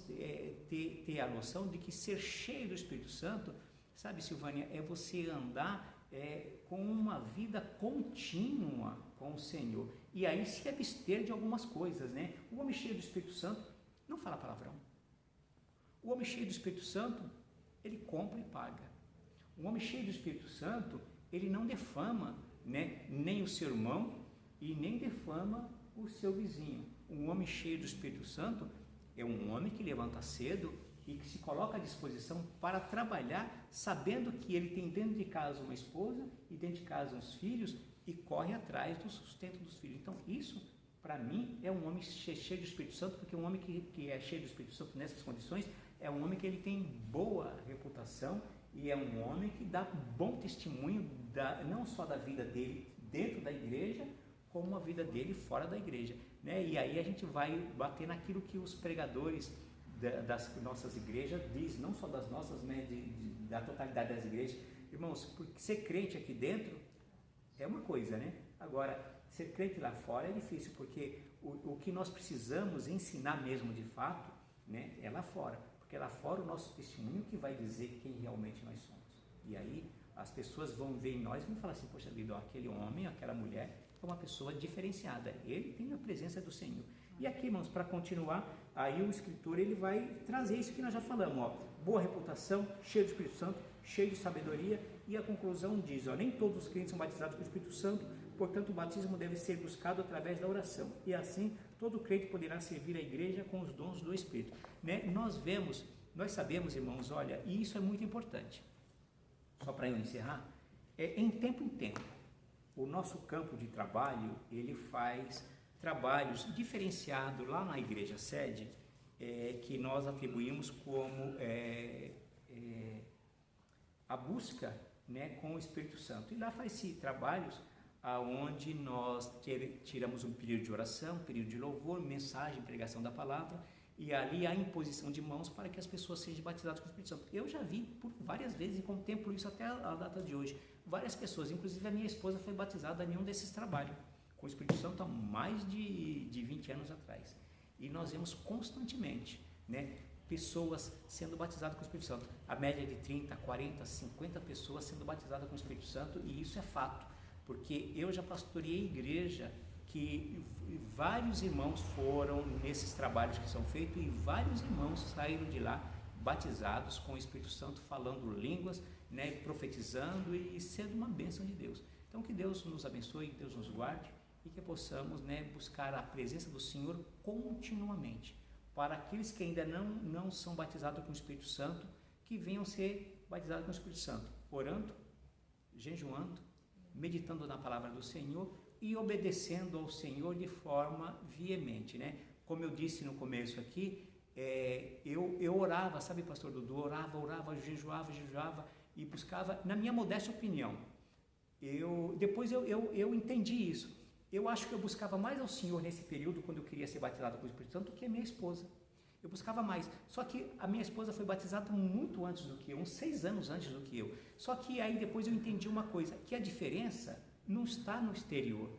ter a noção de que ser cheio do Espírito Santo, sabe, Silvânia, é você andar com uma vida contínua com o Senhor e aí se abster de algumas coisas, né? O homem cheio do Espírito Santo não fala palavrão. O homem cheio do Espírito Santo, ele compra e paga. Um homem cheio do Espírito Santo, ele não defama, né, nem o seu irmão e nem defama o seu vizinho. Um homem cheio do Espírito Santo é um homem que levanta cedo e que se coloca à disposição para trabalhar, sabendo que ele tem dentro de casa uma esposa e dentro de casa uns filhos e corre atrás do sustento dos filhos. Então isso, para mim, é um homem cheio do Espírito Santo, porque um homem que é cheio do Espírito Santo nessas condições é um homem que ele tem boa reputação e é um homem que dá bom testemunho não só da vida dele dentro da igreja, como a vida dele fora da igreja, né? E aí a gente vai bater naquilo que os pregadores das nossas igrejas diz, não só das nossas, né, da totalidade das igrejas. Irmãos, porque ser crente aqui dentro é uma coisa, né? Agora, ser crente lá fora é difícil, porque o que nós precisamos ensinar mesmo de fato, né, é lá fora, porque lá fora o nosso testemunho que vai dizer quem realmente nós somos. E aí as pessoas vão ver em nós e vão falar assim, poxa vida, ó, aquele homem, aquela mulher é uma pessoa diferenciada, ele tem a presença do Senhor. E aqui, irmãos, para continuar, aí o escritor ele vai trazer isso que nós já falamos, ó, boa reputação, cheio do Espírito Santo, cheio de sabedoria, e a conclusão diz, ó, nem todos os crentes são batizados com o Espírito Santo, portanto o batismo deve ser buscado através da oração, e assim todo crente poderá servir a igreja com os dons do Espírito, né? Nós sabemos, irmãos, olha, e isso é muito importante, só para eu encerrar, em tempo, o nosso campo de trabalho, ele faz trabalhos diferenciados lá na igreja sede, que nós atribuímos como a busca, né, com o Espírito Santo. E lá faz-se trabalhos onde nós tiramos um período de oração, um período de louvor, mensagem, pregação da palavra, e ali há imposição de mãos para que as pessoas sejam batizadas com o Espírito Santo. Eu já vi por várias vezes e contemplo isso até a data de hoje. Várias pessoas, inclusive a minha esposa foi batizada em um desses trabalhos com o Espírito Santo há mais de 20 anos atrás. E nós vemos constantemente, né, pessoas sendo batizadas com o Espírito Santo. A média de 30, 40, 50 pessoas sendo batizadas com o Espírito Santo, e isso é fato, porque eu já pastoreei igreja que vários irmãos foram nesses trabalhos que são feitos e vários irmãos saíram de lá batizados com o Espírito Santo, falando línguas, né, profetizando e sendo uma bênção de Deus. Então que Deus nos abençoe, que Deus nos guarde e que possamos, né, buscar a presença do Senhor continuamente. Para aqueles que ainda não são batizados com o Espírito Santo, que venham ser batizados com o Espírito Santo, orando, jejuando, meditando na palavra do Senhor e obedecendo ao Senhor de forma veemente, né? Como eu disse no começo aqui, eu orava, sabe, pastor Dudu, orava, jejuava e buscava, na minha modesta opinião, depois eu entendi isso. Eu acho que eu buscava mais ao Senhor nesse período, quando eu queria ser batizado com o Espírito Santo, do que a minha esposa. Eu buscava mais. Só que a minha esposa foi batizada muito antes do que eu, uns 6 anos antes do que eu. Só que aí depois eu entendi uma coisa, que a diferença não está no exterior.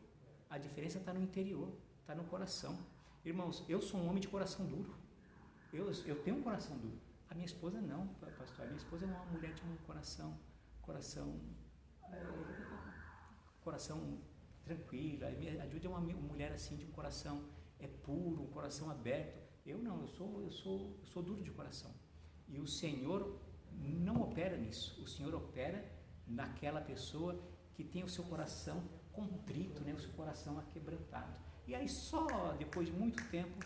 A diferença está no interior, está no coração. Irmãos, eu sou um homem de coração duro. Eu tenho um coração duro. A minha esposa não, pastor. A minha esposa é uma mulher de um coração tranquila. A Júlia é uma mulher assim de um coração puro, um coração aberto. Eu não, eu sou duro de coração. E o Senhor não opera nisso. O Senhor opera naquela pessoa que tem o seu coração contrito, né? O seu coração aquebrantado. E aí só depois de muito tempo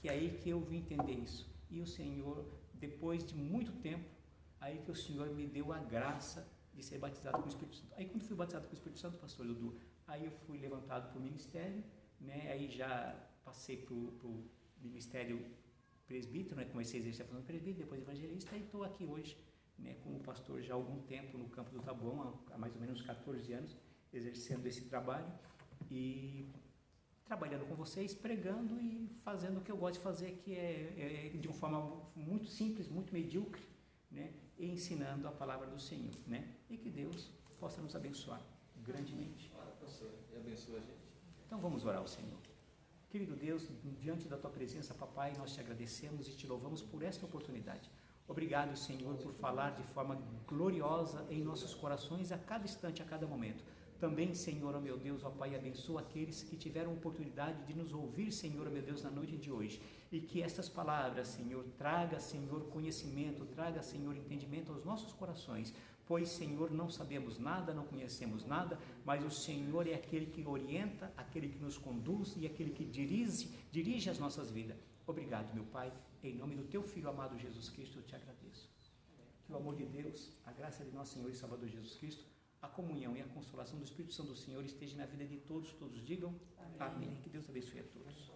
que aí que eu vim entender isso. E o Senhor, depois de muito tempo, aí que o Senhor me deu a graça de ser batizado com o Espírito Santo. Aí quando fui batizado com o Espírito Santo, pastor Dudu, aí eu fui levantado para o ministério, né? Aí já passei para o ministério presbítero, né? Comecei a exercer a função de presbítero, depois evangelista, e estou aqui hoje, né, como pastor já há algum tempo no campo do Taboão, há mais ou menos 14 anos, exercendo esse trabalho e trabalhando com vocês, pregando e fazendo o que eu gosto de fazer, que é de uma forma muito simples, muito medíocre, né, e ensinando a palavra do Senhor, né, e que Deus possa nos abençoar grandemente. Ora, pastor, e abençoa a gente. Então vamos orar ao Senhor. Querido Deus, diante da Tua presença, papai, nós te agradecemos e te louvamos por esta oportunidade. Obrigado, Senhor, por falar de forma gloriosa em nossos corações a cada instante, a cada momento. Também, Senhor, ó meu Deus, ó Pai, abençoa aqueles que tiveram oportunidade de nos ouvir, Senhor, ó meu Deus, na noite de hoje. E que estas palavras, Senhor, traga, Senhor, conhecimento, traga, Senhor, entendimento aos nossos corações. Pois, Senhor, não sabemos nada, não conhecemos nada, mas o Senhor é aquele que orienta, aquele que nos conduz e aquele que dirige as nossas vidas. Obrigado, meu Pai, em nome do Teu Filho amado Jesus Cristo, eu te agradeço. Que o amor de Deus, a graça de nosso Senhor e Salvador Jesus Cristo, a comunhão e a consolação do Espírito Santo do Senhor esteja na vida de todos digam amém. Que Deus abençoe a todos.